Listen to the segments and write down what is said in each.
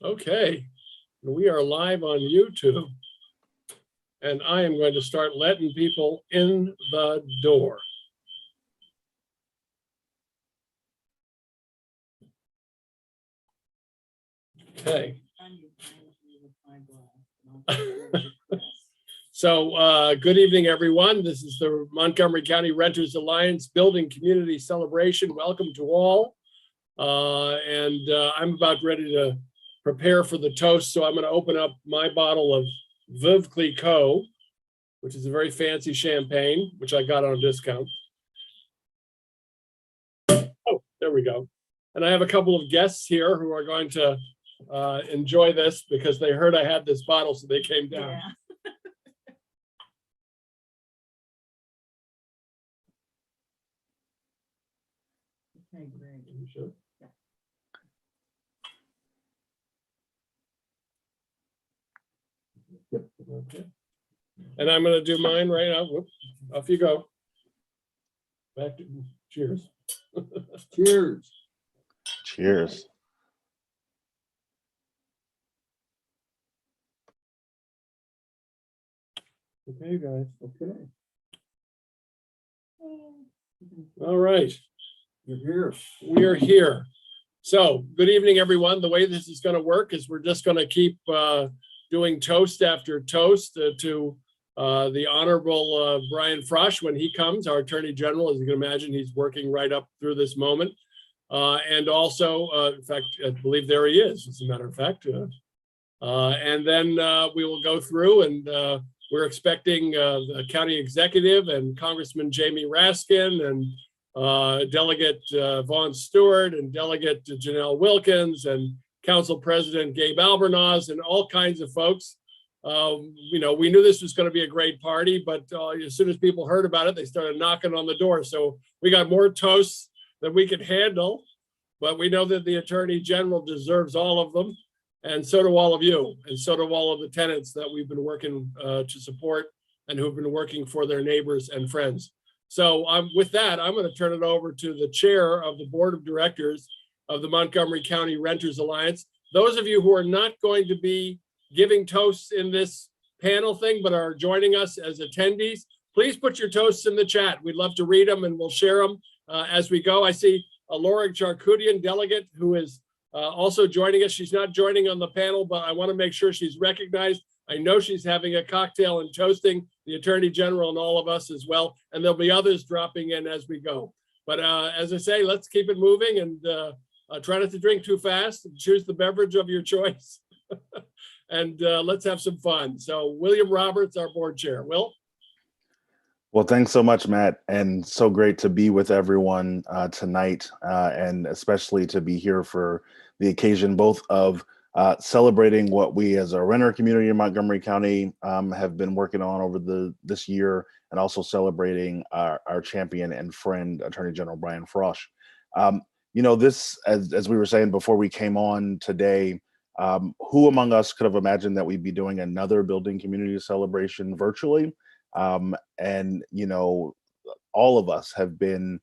Okay, we are live on YouTube, and I am going to start letting people in the door. Okay. So good evening, everyone. This is the Montgomery County Renters Alliance Building Community Celebration. Welcome to all. I'm about ready to prepare for the toast. So I'm going to open up my bottle of Veuve Clicquot, which is a very fancy champagne, which I got on a discount. Oh, there we go. And I have a couple of guests here who are going to enjoy this because they heard I had this bottle, so they came down. Yeah. Okay, great. You sure? Yeah. Yep. Okay. And I'm going to do mine right now. Whoop. Off you go. Back to cheers. Cheers. Cheers. Okay, guys. Okay, All right. you're here. We are here. So good evening, everyone. The way this is going to work is we're just going to keep doing toast after toast to the Honorable Brian Frosh when he comes, our Attorney General. As you can imagine, he's working right up through this moment. And also, in fact, I believe there he is, as a matter of fact. And then we will go through and we're expecting the county executive and Congressman Jamie Raskin and Delegate Vaughn Stewart and Delegate Janelle Wilkins and Council President Gabe Albornoz and all kinds of folks. You know, we knew this was going to be a great party, but as soon as people heard about it, they started knocking on the door. So we got more toasts than we could handle, but we know that the Attorney General deserves all of them. And so do all of you, and so do all of the tenants that we've been working to support and who've been working for their neighbors and friends. So with that, I'm going to turn it over to the chair of the board of directors of the Montgomery County Renters Alliance. Those of you who are not going to be giving toasts in this panel thing, but are joining us as attendees, please put your toasts in the chat. We'd love to read them and we'll share them as we go. I see a Laura Charkoudian delegate who is also joining us. She's not joining on the panel, but I want to make sure she's recognized. I know she's having a cocktail and toasting the Attorney General and all of us as well. And there'll be others dropping in as we go. But as I say, let's keep it moving and try not to drink too fast and choose the beverage of your choice. And let's have some fun. So William Roberts, our board chair. Will? Well, thanks so much, Matt, and so great to be with everyone tonight, and especially to be here for the occasion both of celebrating what we as a renter community in Montgomery County have been working on over this year, and also celebrating our champion and friend, Attorney General Brian Frosh. You know, this, as we were saying before we came on today, who among us could have imagined that we'd be doing another building community celebration virtually? And, you know, all of us have been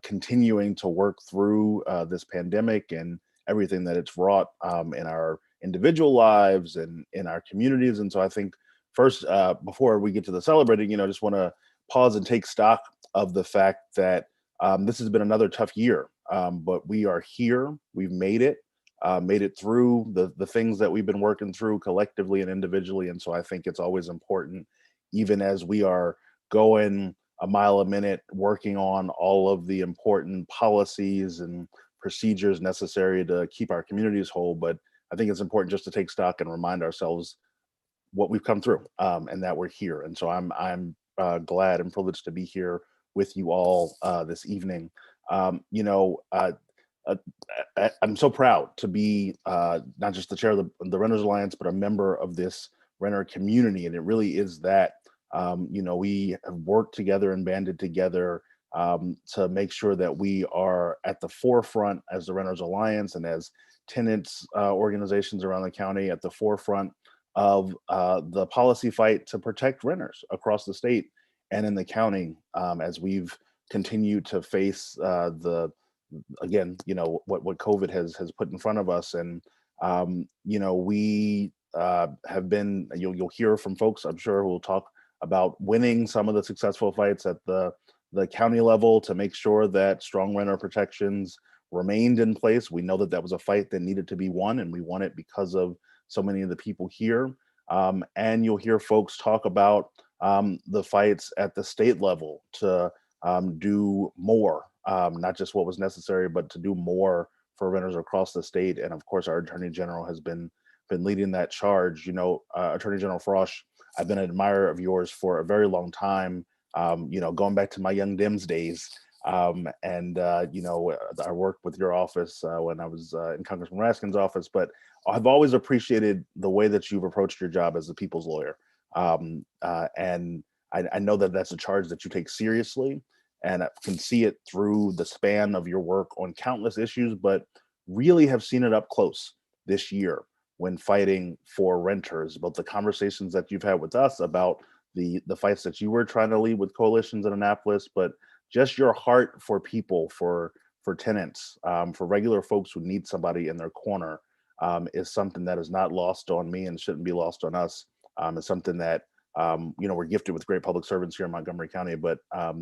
continuing to work through this pandemic and everything that it's wrought in our individual lives and in our communities. And so I think first, before we get to the celebrating, you know, just want to pause and take stock of the fact that this has been another tough year, but we are here. We've made it through the things that we've been working through collectively and individually. And so I think it's always important, even as we are going a mile a minute, working on all of the important policies and procedures necessary to keep our communities whole. But I think it's important just to take stock and remind ourselves what we've come through and that we're here. And so I'm glad and privileged to be here with you all this evening. You know, I'm so proud to be not just the chair of the Renters Alliance, but a member of this renter community. And it really is that, you know, we have worked together and banded together to make sure that we are at the forefront as the Renters Alliance and as tenants organizations around the county at the forefront of the policy fight to protect renters across the state and in the county as we've continued to face again, you know, what COVID has put in front of us. And We have been, you'll hear from folks, I'm sure, who will talk about winning some of the successful fights at the county level to make sure that strong renter protections remained in place. We know that that was a fight that needed to be won, and we won it because of so many of the people here. And you'll hear folks talk about the fights at the state level to do more, not just what was necessary, but to do more for renters across the state. And of course, our Attorney General has been leading that charge. Attorney General Frosh, I've been an admirer of yours for a very long time. Going back to my Young Dems days. I worked with your office when I was in Congressman Raskin's office, but I've always appreciated the way that you've approached your job as a people's lawyer. And I know that that's a charge that you take seriously, and I can see it through the span of your work on countless issues, but really have seen it up close this year when fighting for renters, about the conversations that you've had with us about the fights that you were trying to lead with coalitions in Annapolis, but just your heart for people, for tenants, for regular folks who need somebody in their corner, is something that is not lost on me and shouldn't be lost on us. It's something that we're gifted with great public servants here in Montgomery County, but I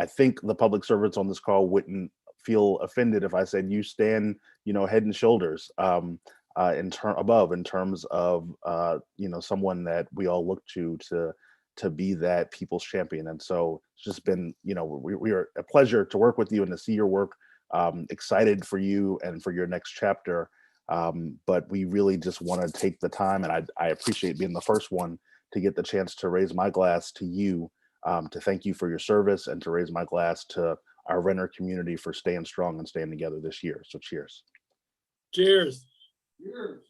think the public servants on this call wouldn't feel offended if I said you stand head and shoulders in terms of someone that we all look to be that people's champion. And so it's just been, we are a pleasure to work with you and to see your work. Excited for you and for your next chapter. But we really just want to take the time, and I appreciate being the first one to get the chance to raise my glass to you, to thank you for your service, and to raise my glass to our renter community for staying strong and staying together this year. So cheers. Cheers. Cheers.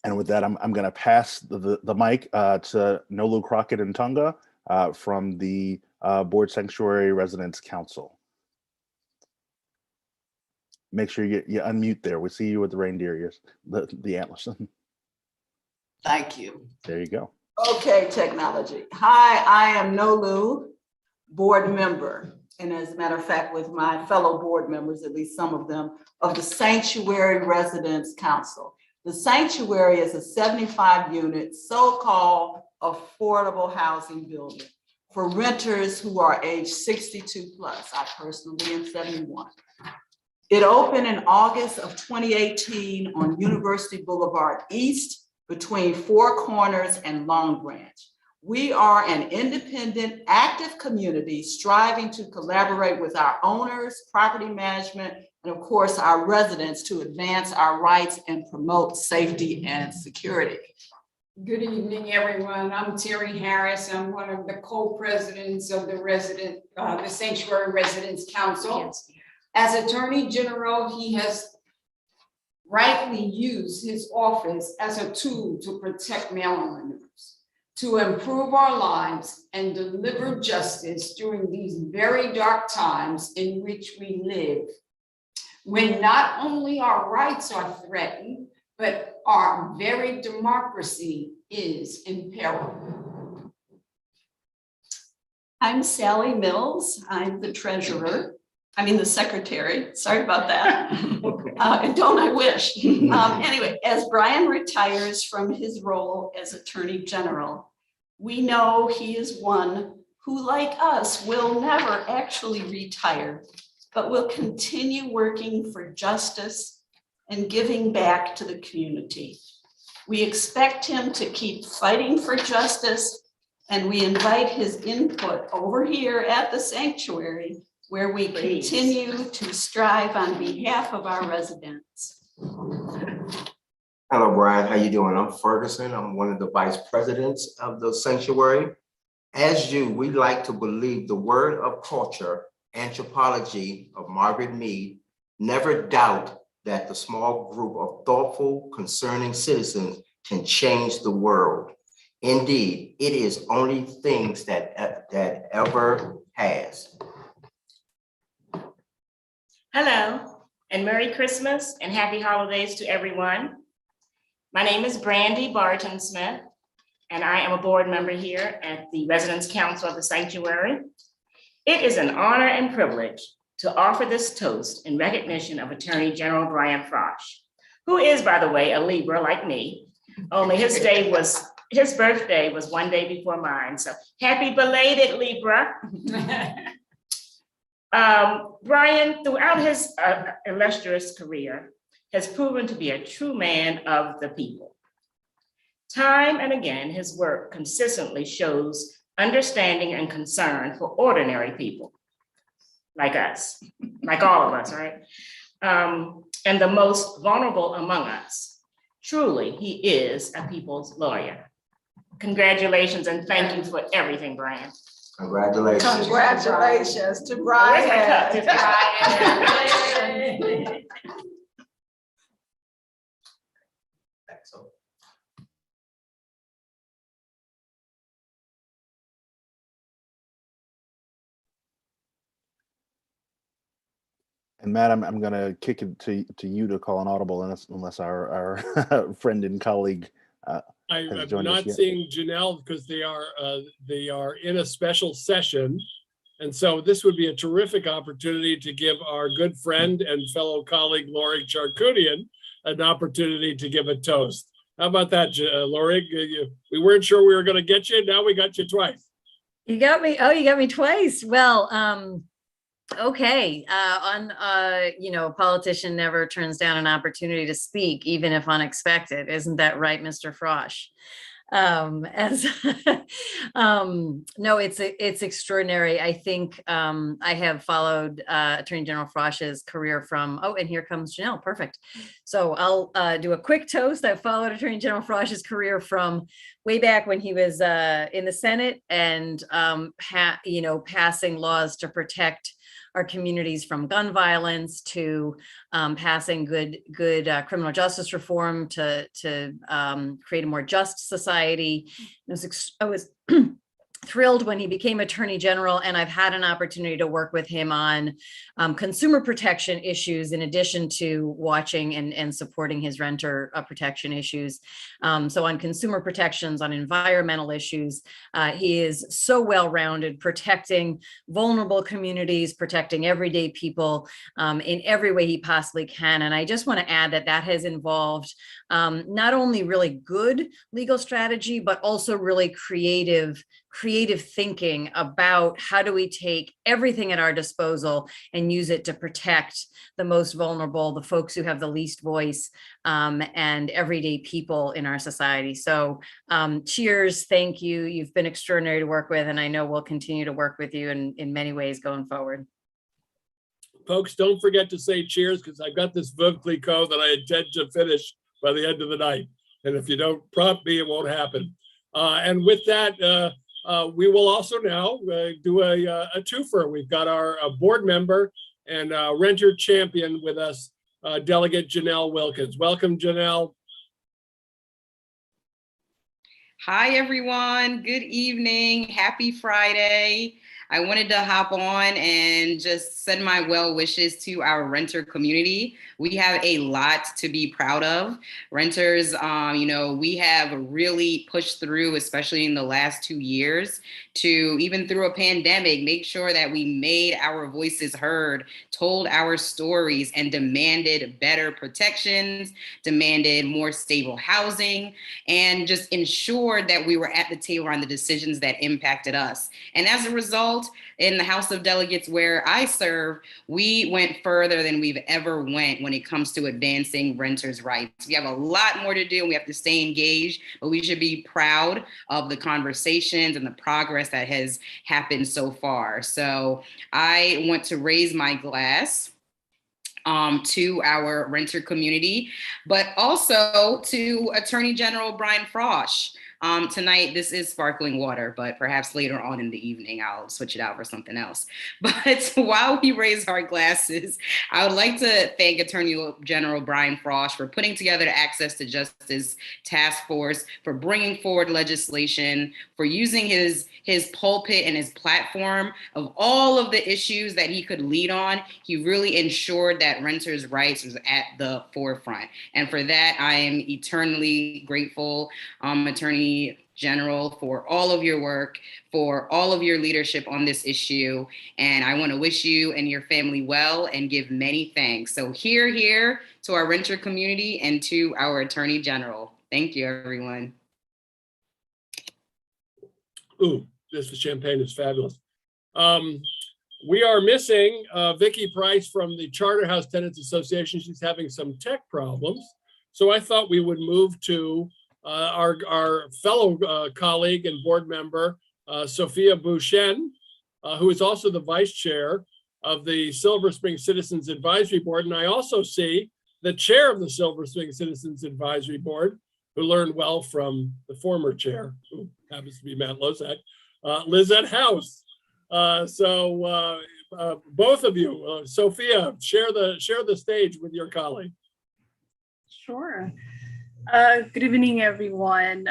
And with that, I'm going to pass the mic to Nolu Crockett and Tonga from the Board Sanctuary Residents Council. Make sure you unmute there. We see you with the reindeer ears, the antlers. Thank you. There you go. Okay, technology. Hi, I am Nolu, board member. And as a matter of fact, with my fellow board members, at least some of them, of the Sanctuary Residents Council. The Sanctuary is a 75-unit so-called affordable housing building for renters who are age 62 plus. I personally am 71. It opened in August of 2018 on University Boulevard East between Four Corners and Long Branch. We are an independent, active community striving to collaborate with our owners, property management, and of course, our residents to advance our rights and promote safety and security. Good evening, everyone. I'm Terry Harris. I'm one of the co-presidents of the Sanctuary Residents Council. As Attorney General, he has rightly used his office as a tool to protect Marylanders, to improve our lives and deliver justice during these very dark times in which we live, when not only our rights are threatened, but our very democracy is in peril. I'm Sally Mills. I'm the treasurer. The secretary. Sorry about that. And don't I wish. Anyway, as Brian retires from his role as Attorney General, we know he is one who, like us, will never actually retire, but will continue working for justice and giving back to the community. We expect him to keep fighting for justice, and we invite his input over here at the sanctuary, where we continue to strive on behalf of our residents. Hello, Brian. How you doing? I'm Ferguson. I'm one of the vice presidents of the sanctuary. As you, we like to believe the word of culture, anthropology of Margaret Mead, never doubt that the small group of thoughtful, concerning citizens can change the world. Indeed, it is only things that ever has. Hello, and Merry Christmas and Happy Holidays to everyone. My name is Brandy Barton Smith, and I am a board member here at the Residents Council of the Sanctuary. It is an honor and privilege to offer this toast in recognition of Attorney General Brian Frosh, who is, by the way, a Libra like me, only his birthday was one day before mine. So happy belated Libra. Brian, throughout his illustrious career, has proven to be a true man of the people. Time and again, his work consistently shows understanding and concern for ordinary people, like us, like all of us, right? And the most vulnerable among us. Truly, he is a people's lawyer. Congratulations and thank you for everything, Brian. Congratulations. Congratulations to Where's my cup? Brian. Brian. Excellent. And Matt, I'm gonna kick it to you to call an audible unless our friend and colleague. I Has am joined us not yet. seeing Janelle because they are in a special session. And so this would be a terrific opportunity to give our good friend and fellow colleague, Lori Charkoudian, an opportunity to give a toast. How about that, Lori? We weren't sure we were going to get you. Now we got you twice. You got me. Oh, you got me twice. Well, okay. A politician never turns down an opportunity to speak, even if unexpected. Isn't that right, Mr. Frosh? No, it's extraordinary. I think I have followed Attorney General Frosh's career from, and here comes Janelle, perfect. So I'll do a quick toast. I followed Attorney General Frosh's career from way back when he was in the Senate and, passing laws to protect our communities from gun violence, to passing good criminal justice reform to create a more just society. I was thrilled when he became Attorney General, and I've had an opportunity to work with him on consumer protection issues in addition to watching and supporting his renter protection issues. So on consumer protections, on environmental issues, he is so well-rounded, protecting vulnerable communities, protecting everyday people in every way he possibly can. And I just want to add that has involved not only really good legal strategy, but also really creative thinking about how do we take everything at our disposal and use it to protect the most vulnerable, the folks who have the least voice, and everyday people in our society. So cheers, thank you. You've been extraordinary to work with, and I know we'll continue to work with you in many ways going forward. Folks, don't forget to say cheers, because I've got this Veuve Clicquot that I intend to finish by the end of the night. And if you don't prompt me, it won't happen. And with that, we will also now do a twofer. We've got our board member and renter champion with us, Delegate Janelle Wilkins. Welcome, Janelle. Hi, everyone. Good evening. Happy Friday. I wanted to hop on and just send my well wishes to our renter community. We have a lot to be proud of. Renters, we have really pushed through, especially in the last 2 years, to even through a pandemic, make sure that we made our voices heard, told our stories, and demanded better protections, demanded more stable housing, and just ensured that we were at the table on the decisions that impacted us. And as a result, in the House of Delegates where I serve, we went further than we've ever went when it comes to advancing renters' rights. We have a lot more to do, and we have to stay engaged, but we should be proud of the conversations and the progress that has happened so far. So I want to raise my glass to our renter community, but also to Attorney General Brian Frosh. Tonight, this is sparkling water, but perhaps later on in the evening, I'll switch it out for something else. But while we raise our glasses, I would like to thank Attorney General Brian Frosh for putting together the Access to Justice Task Force, for bringing forward legislation, for using his pulpit and his platform of all of the issues that he could lead on. He really ensured that renters' rights was at the forefront. And for that, I am eternally grateful. Attorney General, for all of your work, for all of your leadership on this issue. And I want to wish you and your family well and give many thanks. So here to our renter community and to our Attorney General. Thank you, everyone. Ooh, this champagne is fabulous. We are missing Vicki Price from the Charterhouse Tenants Association. She's having some tech problems. So I thought we would move to our fellow colleague and board member, Sophia Bouchen, who is also the vice chair of the Silver Spring Citizens Advisory Board. And I also see the chair of the Silver Spring Citizens Advisory Board, who learned well from the former chair, who happens to be Matt Lozak, Lizette House. So both of you, Sophia, share the stage with your colleague. Sure. Good evening, everyone.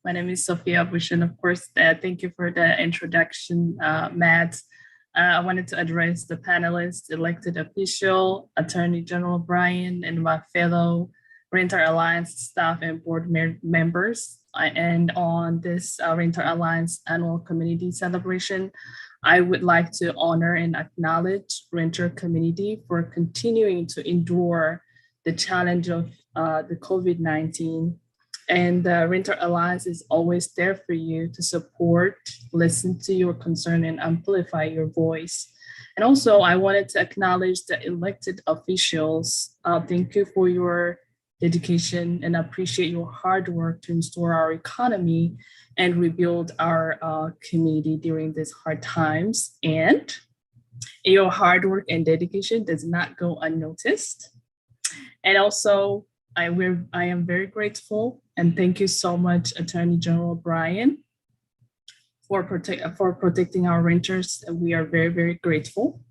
My name is Sophia Bouchen. Of course, thank you for the introduction, Matt. I wanted to address the panelists, elected official, Attorney General Brian, and my fellow Renter Alliance staff and board members. And on this Renter Alliance annual community celebration, I would like to honor and acknowledge renter community for continuing to endure the challenge of the COVID-19. And the Renter Alliance is always there for you to support, listen to your concern, and amplify your voice. And also, I wanted to acknowledge the elected officials. Thank you for your dedication and appreciate your hard work to restore our economy and rebuild our community during these hard times. And your hard work and dedication does not go unnoticed. And also, I am very grateful and thank you so much, Attorney General Brian, for protecting our renters. We are very, very grateful.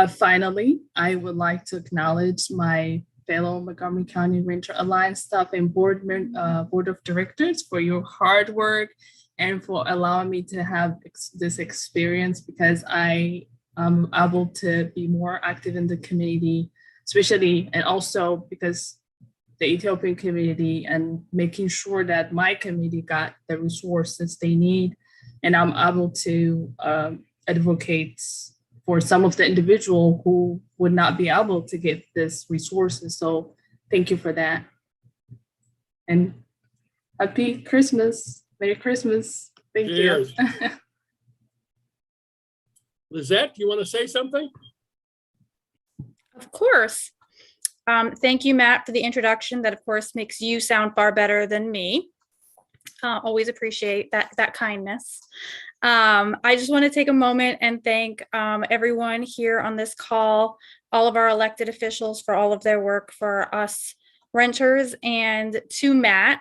Finally, I would like to acknowledge my fellow Montgomery County Renter Alliance staff and board of directors for your hard work and for allowing me to have this experience, because I am able to be more active in the community, especially, and also because the Ethiopian community, and making sure that my community got the resources they need. And I'm able to advocate for some of the individual who would not be able to get this resources. So thank you for that. And happy Christmas. Merry Christmas. Thank Cheers. you. Lizette, you want to say something? Of course. Thank you, Matt, for the introduction. That, of course, makes you sound far better than me. Always appreciate that kindness. I just want to take a moment and thank everyone here on this call, all of our elected officials for all of their work for us renters, and to Matt,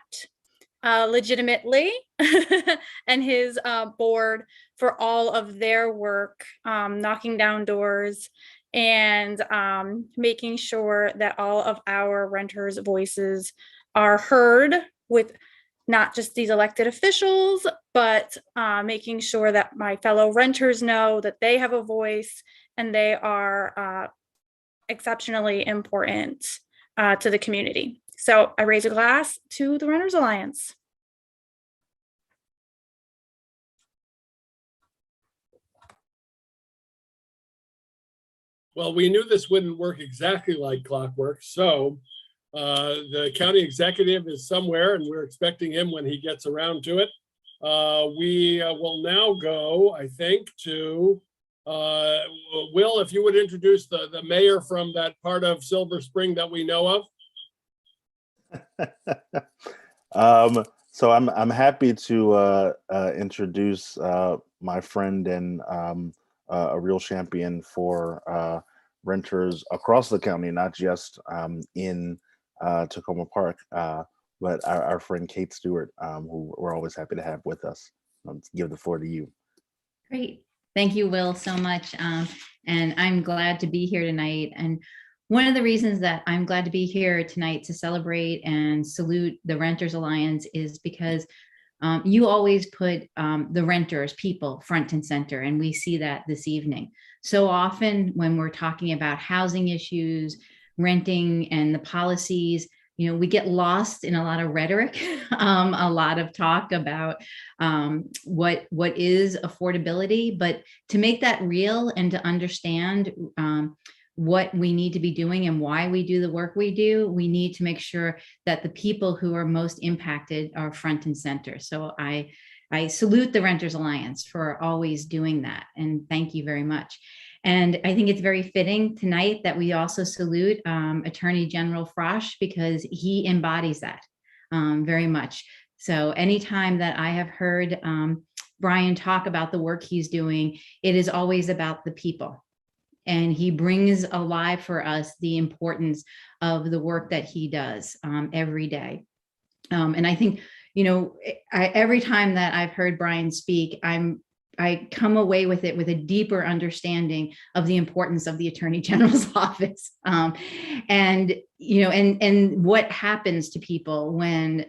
legitimately, and his board for all of their work, knocking down doors and making sure that all of our renters' voices are heard, with not just these elected officials, but making sure that my fellow renters know that they have a voice and they are exceptionally important to the community. So I raise a glass to the Renters Alliance. Well, we knew this wouldn't work exactly like clockwork. So the county executive is somewhere and we're expecting him when he gets around to it. We will now go, I think, to Will, if you would introduce the mayor from that part of Silver Spring that we know of. So I'm happy to introduce my friend and a real champion for renters across the county, not just in Tacoma Park, but our friend Kate Stewart, who we're always happy to have with us. Give the floor to you. Great. Thank you, Will, so much. And I'm glad to be here tonight. And one of the reasons that I'm glad to be here tonight to celebrate and salute the Renters Alliance is because you always put the renters, people, front and center, and we see that this evening. So often when we're talking about housing issues, renting, and the policies, we get lost in a lot of rhetoric, a lot of talk about what is affordability, but to make that real and to understand what we need to be doing and why we do the work we do, we need to make sure that the people who are most impacted are front and center. So I salute the Renters Alliance for always doing that, and thank you very much. And I think it's very fitting tonight that we also salute Attorney General Frosh, because he embodies that very much. So anytime that I have heard Brian talk about the work he's doing, it is always about the people. And he brings alive for us the importance of the work that he does every day. And I think, every time that I've heard Brian speak, I come away with it with a deeper understanding of the importance of the Attorney General's office, and what happens to people when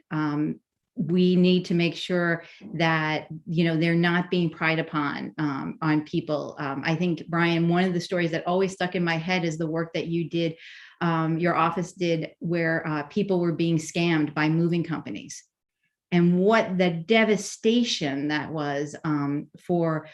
we need to make sure that they're not being pried upon on people. I think, Brian, one of the stories that always stuck in my head is the work that you did, your office did, where people were being scammed by moving companies. And what the devastation that was for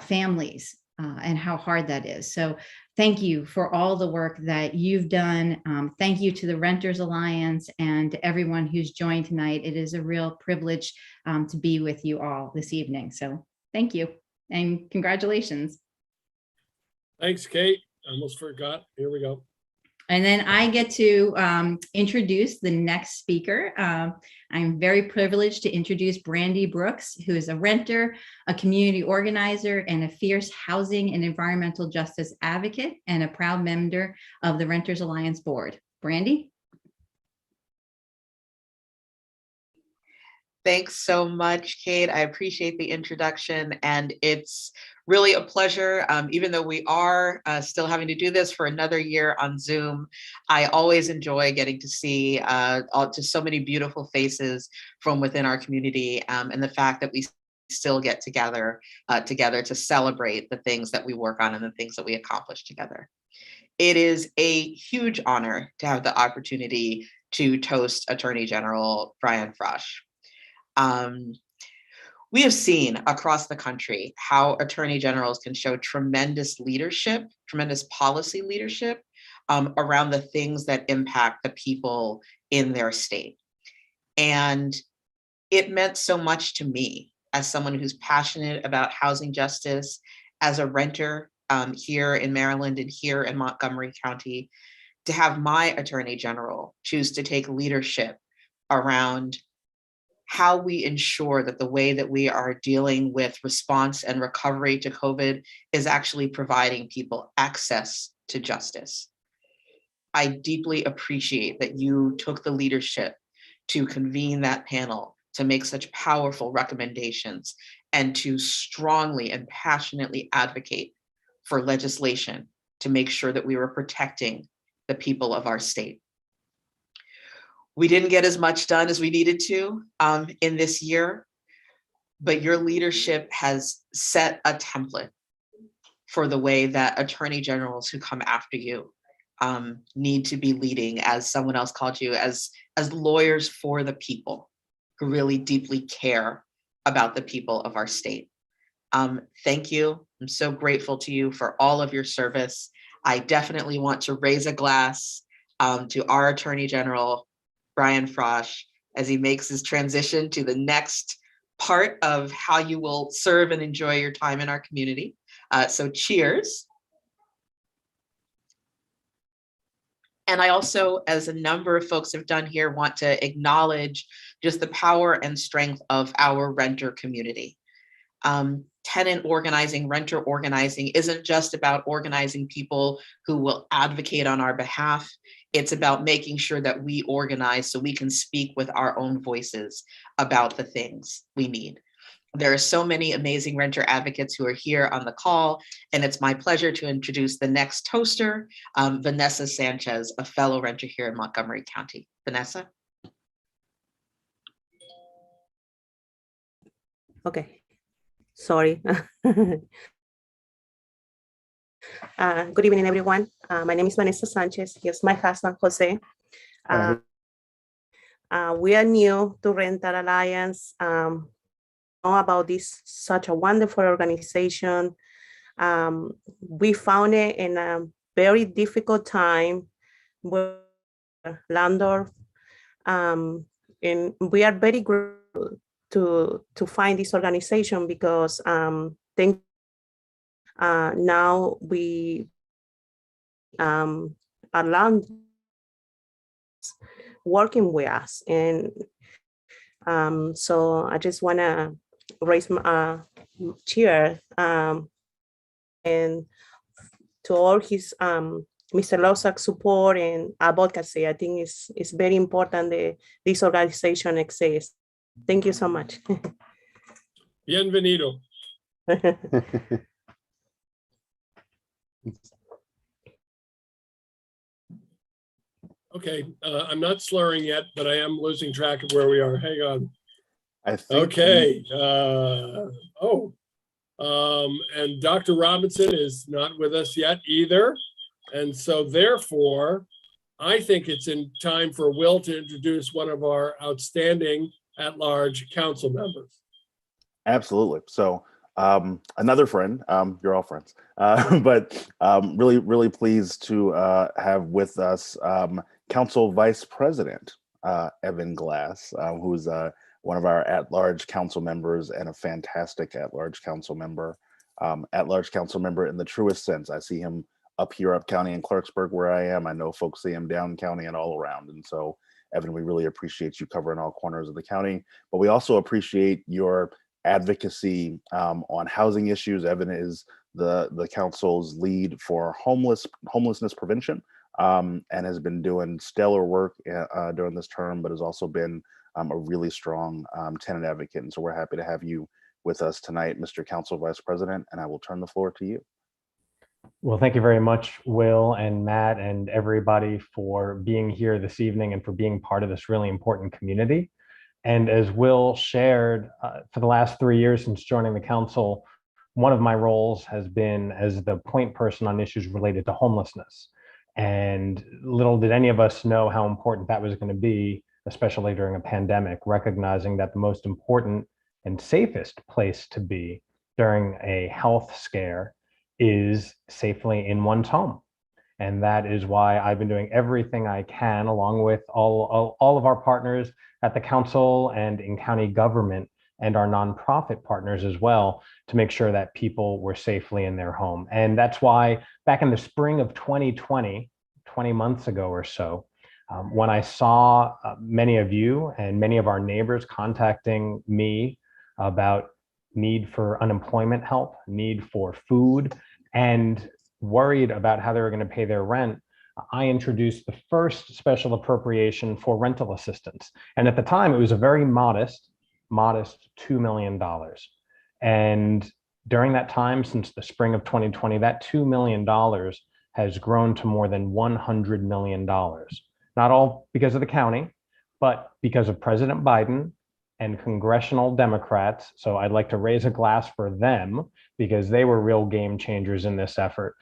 families and how hard that is. So thank you for all the work that you've done. Thank you to the Renters Alliance and to everyone who's joined tonight. It is a real privilege to be with you all this evening. So thank you and congratulations. Thanks, Kate. I almost forgot. Here we go. And then I get to introduce the next speaker. I'm very privileged to introduce Brandy Brooks, who is a renter, a community organizer, and a fierce housing and environmental justice advocate, and a proud member of the Renters Alliance Board. Brandy? Thanks so much, Kate. I appreciate the introduction, and it's really a pleasure. Even though we are still having to do this for another year on Zoom, I always enjoy getting to see just so many beautiful faces from within our community, and the fact that we still get together to celebrate the things that we work on and the things that we accomplish together. It is a huge honor to have the opportunity to toast Attorney General Brian Frosh. We have seen across the country how attorney generals can show tremendous leadership, tremendous policy leadership around the things that impact the people in their state. And it meant so much to me as someone who's passionate about housing justice, as a renter here in Maryland and here in Montgomery County, to have my attorney general choose to take leadership around how we ensure that the way that we are dealing with response and recovery to COVID is actually providing people access to justice. I deeply appreciate that you took the leadership to convene that panel, to make such powerful recommendations, and to strongly and passionately advocate for legislation to make sure that we were protecting the people of our state. We didn't get as much done as we needed to in this year, but your leadership has set a template for the way that attorney generals who come after you need to be leading, as someone else called you, as lawyers for the people who really deeply care about the people of our state. Thank you. I'm so grateful to you for all of your service. I definitely want to raise a glass to our Attorney General, Brian Frosh, as he makes his transition to the next part of how you will serve and enjoy your time in our community. So cheers. And I also, as a number of folks have done here, want to acknowledge just the power and strength of our renter community. Tenant organizing, renter organizing isn't just about organizing people who will advocate on our behalf. It's about making sure that we organize so we can speak with our own voices about the things we need. There are so many amazing renter advocates who are here on the call, and it's my pleasure to introduce the next toaster, Vanessa Sanchez, a fellow renter here in Montgomery County. Vanessa? Okay, sorry. Good evening, everyone. My name is Vanessa Sanchez. Here's my husband, Jose. We are new to Rental Alliance. Know about this such a wonderful organization. We found it in a very difficult time with landlord, and we are very grateful to find this organization because now we are land working with us, and so I just want to raise my cheer and to all his Mr. Losak's support and advocacy. I think it's very important that this organization exists. Thank you so much. Bienvenido. Okay, I'm not slurring yet, but I am losing track of where we are. Hang on. I think Okay. And Dr. Robinson is not with us yet either. And so therefore, I think it's in time for Will to introduce one of our outstanding at-large council members. Absolutely. So another friend, you're all friends, but really, really pleased to have with us Council Vice President Evan Glass, who's one of our at-large council members and a fantastic at-large council member. At-large council member in the truest sense. I see him up here, up county in Clarksburg, where I am. I know folks see him down county and all around. And so, Evan, we really appreciate you covering all corners of the county, but we also appreciate your advocacy on housing issues. Evan is the council's lead for homelessness prevention and has been doing stellar work during this term, but has also been a really strong tenant advocate. And so we're happy to have you with us tonight, Mr. Council Vice President, and I will turn the floor to you. Well, thank you very much, Will and Matt and everybody for being here this evening and for being part of this really important community. And as Will shared, for the last 3 years since joining the council, one of my roles has been as the point person on issues related to homelessness. And little did any of us know how important that was going to be, especially during a pandemic, recognizing that the most important and safest place to be during a health scare is safely in one's home. And that is why I've been doing everything I can, along with all of our partners at the council and in county government and our nonprofit partners as well, to make sure that people were safely in their home. And that's why back in the spring of 2020, 20 months ago or so, when I saw many of you and many of our neighbors contacting me about need for unemployment help, need for food, and worried about how they were going to pay their rent, I introduced the first special appropriation for rental assistance. And at the time, it was a very modest $2 million. And during that time, since the spring of 2020, that $2 million has grown to more than $100 million. Not all because of the county, but because of President Biden and congressional Democrats. So I'd like to raise a glass for them because they were real game changers in this effort.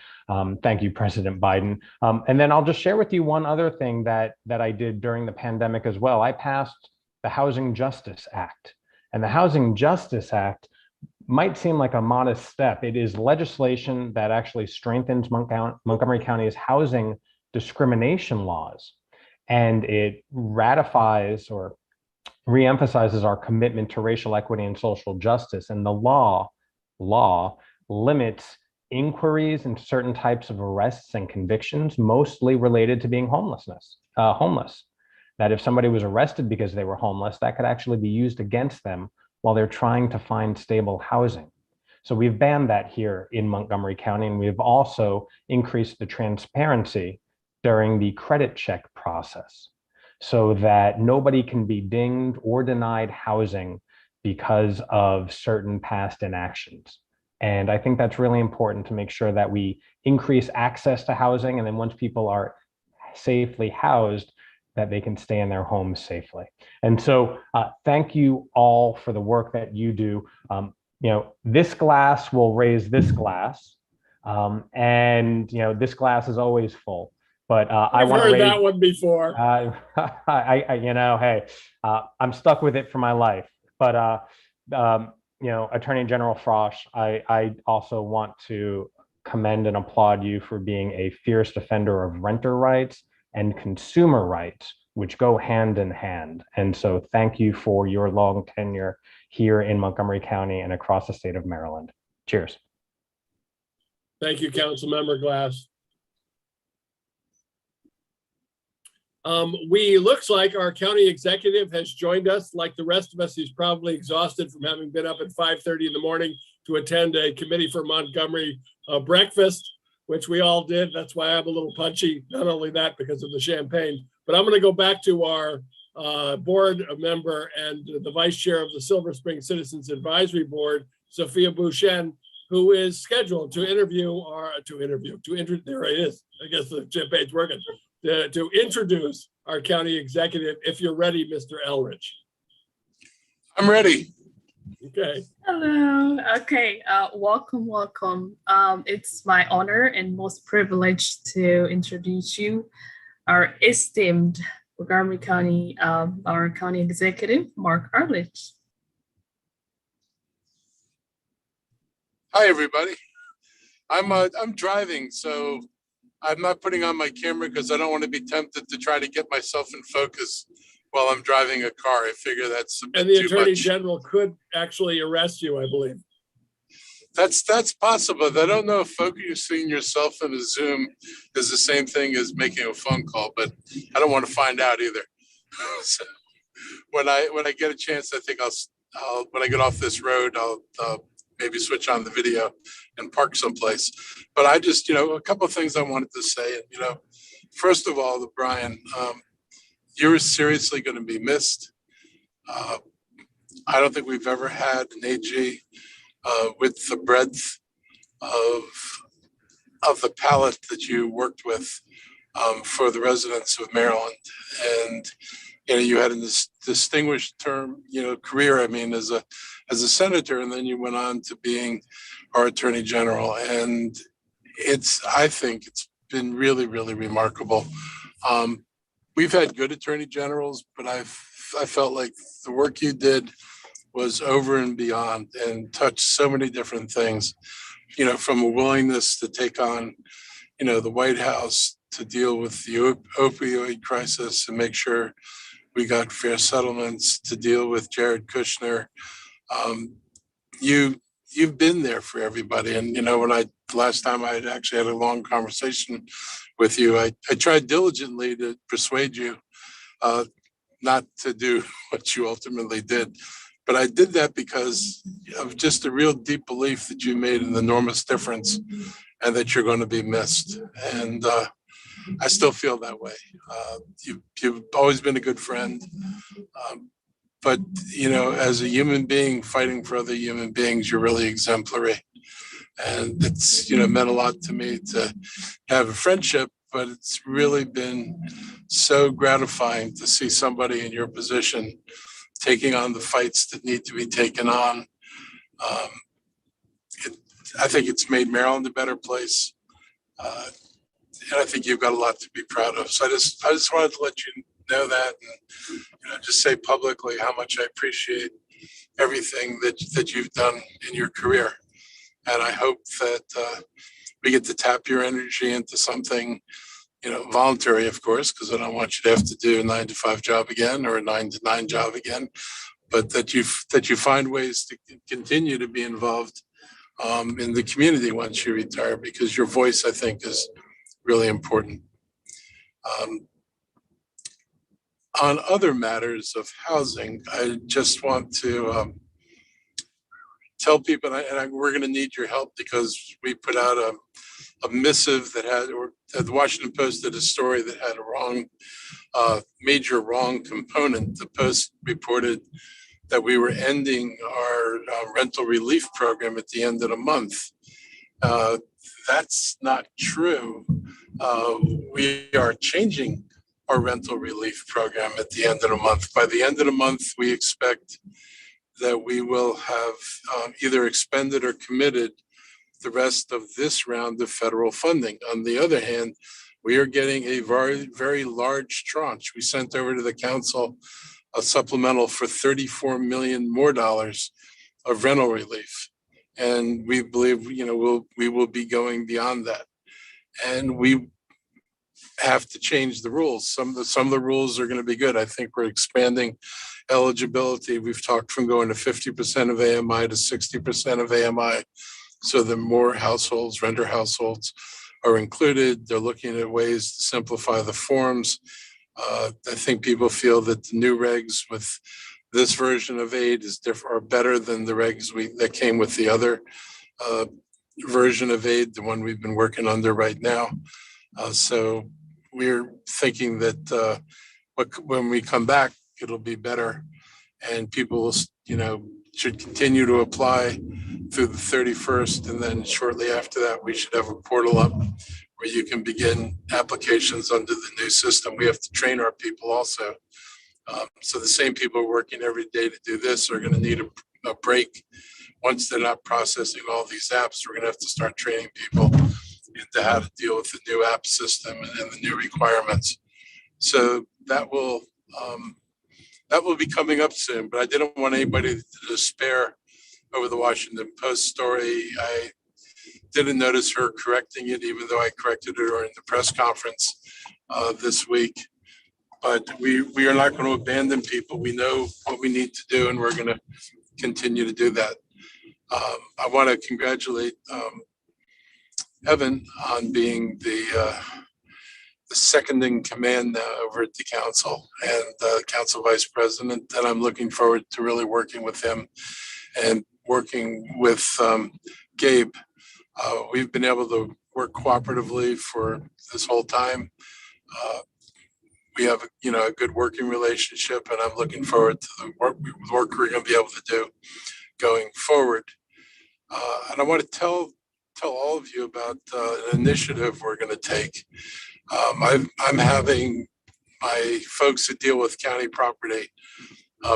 Thank you, President Biden. And then I'll just share with you one other thing that I did during the pandemic as well. I passed the Housing Justice Act. And the Housing Justice Act might seem like a modest step. It is legislation that actually strengthens Montgomery County's housing discrimination laws. And it ratifies or reemphasizes our commitment to racial equity and social justice. And the law limits inquiries into certain types of arrests and convictions, mostly related to being homeless. That if somebody was arrested because they were homeless, that could actually be used against them while they're trying to find stable housing. So we've banned that here in Montgomery County, and we've also increased the transparency during the credit check process, so that nobody can be dinged or denied housing because of certain past inactions. And I think that's really important to make sure that we increase access to housing, and then once people are safely housed, that they can stay in their homes safely. And so thank you all for the work that you do. This glass will raise this glass, and this glass is always full. But I I've want to heard raise that one before. hey, I'm stuck with it for my life. But Attorney General Frosh, I also want to commend and applaud you for being a fierce defender of renter rights and consumer rights, which go hand in hand. And so thank you for your long tenure here in Montgomery County and across the state of Maryland. Cheers. Thank you, Councilmember Glass. Looks like our county executive has joined us. Like the rest of us, he's probably exhausted from having been up at 5:30 in the morning to attend a committee for Montgomery breakfast, which we all did. That's why I'm a little punchy. Not only that, because of the champagne, but I'm going to go back to our board member and the vice chair of the Silver Spring Citizens Advisory Board, Sophia Bouchen, who is scheduled to there it is. I guess the champagne's working. To introduce our county executive, if you're ready, Mr. Elrich. I'm ready. Okay. Hello. Okay. Welcome. It's my honor and most privilege to introduce you, our esteemed Montgomery County, our county executive, Mark Arledge. Hi, everybody. I'm driving, so I'm not putting on my camera because I don't want to be tempted to try to get myself in focus while I'm driving a car. I figure that's a bit And the too Attorney much. General could actually arrest you, I believe. That's possible. I don't know if focusing yourself in a Zoom is the same thing as making a phone call, but I don't want to find out either. So when I get a chance, I think I'll when I get off this road, I'll maybe switch on the video and park someplace. But I just, a couple of things I wanted to say. First of all, Brian, you're seriously going to be missed. I don't think we've ever had an AG with the breadth of the palette that you worked with for the residents of Maryland. And you had a distinguished career. I mean, as a senator, and then you went on to being our attorney general. And I think it's been really, really remarkable. We've had good attorney generals, but I felt like the work you did was over and beyond and touched so many different things. From a willingness to take on, the White House to deal with the opioid crisis and make sure we got fair settlements, to deal with Jared Kushner. You've been there for everybody. And, last time I actually had a long conversation with you, I tried diligently to persuade you not to do what you ultimately did. But I did that because of just a real deep belief that you made an enormous difference and that you're going to be missed. And I still feel that way. You've always been a good friend. But, as a human being fighting for other human beings, you're really exemplary. And it's, meant a lot to me to have a friendship, but it's really been so gratifying to see somebody in your position taking on the fights that need to be taken on. I think it's made Maryland a better place. And I think you've got a lot to be proud of. So I just wanted to let you know that, and just say publicly how much I appreciate everything that you've done in your career. And I hope that we get to tap your energy into something, voluntary, of course, because I don't want you to have to do a 9-to-5 job again or a 9-to-9 job again, but that you find ways to continue to be involved in the community once you retire, because your voice, I think, is really important. On other matters of housing, I just want to tell people, and we're going to need your help, because we put out a missive that had, or the Washington Post did a story that had a major wrong component. The Post reported that we were ending our rental relief program at the end of the month. That's not true. We are changing our rental relief program at the end of the month. By the end of the month, we expect that we will have either expended or committed the rest of this round of federal funding. On the other hand, we are getting a very, very large tranche. We sent over to the council a supplemental for $34 million more of rental relief. And we believe, we will be going beyond that. And we have to change the rules. Some of the rules are going to be good. I think we're expanding eligibility. We've talked from going to 50% of AMI to 60% of AMI. So the more households, renter households are included. They're looking at ways to simplify the forms. I think people feel that the new regs with this version of aid are better than the regs that came with the other version of aid, the one we've been working under right now. So we're thinking that when we come back, it'll be better, and people, should continue to apply through the 31st, and then shortly after that, we should have a portal up where you can begin applications under the new system. We have to train our people also. So the same people working every day to do this are going to need a break. Once they're not processing all these apps, we're going to have to start training people into how to deal with the new app system and the new requirements. So that will be coming up soon, but I didn't want anybody to despair over the Washington Post story. I didn't notice her correcting it, even though I corrected it during the press conference this week. But we are not going to abandon people. We know what we need to do, and we're going to continue to do that. I want to congratulate Evan on being the second in command now over at the council and council vice president. And I'm looking forward to really working with him and working with Gabe. We've been able to work cooperatively for this whole time. We have a good working relationship, and I'm looking forward to the work we're going to be able to do going forward. And I want to tell all of you about an initiative we're going to take. I'm having my folks that deal with county property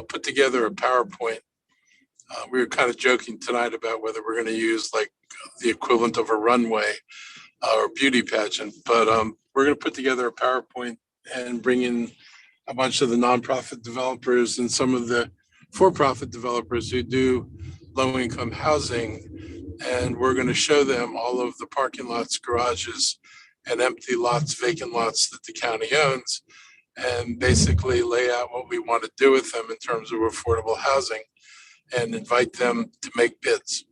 put together a PowerPoint. We were kind of joking tonight about whether we're going to use like the equivalent of a runway or beauty pageant, but we're going to put together a PowerPoint and bring in a bunch of the nonprofit developers and some of the for-profit developers who do low-income housing. And we're going to show them all of the parking lots, garages, and empty lots, vacant lots that the county owns, and basically lay out what we want to do with them in terms of affordable housing and invite them to make bids.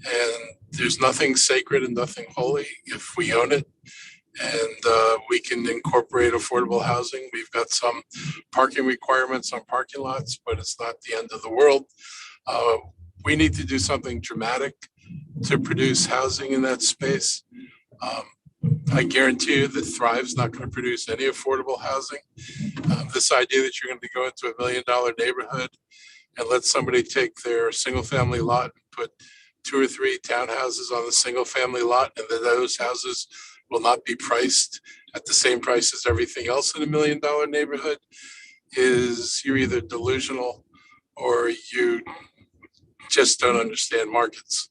And there's nothing sacred and nothing holy if we own it. And we can incorporate affordable housing. We've got some parking requirements on parking lots, but it's not the end of the world. We need to do something dramatic to produce housing in that space. I guarantee you that Thrive's not going to produce any affordable housing. This idea that you're going to go into $1 million neighborhood and let somebody take their single family lot and put 2 or 3 townhouses on the single family lot, and then those houses will not be priced at the same price as everything else in $1 million neighborhood, is you're either delusional or you just don't understand markets.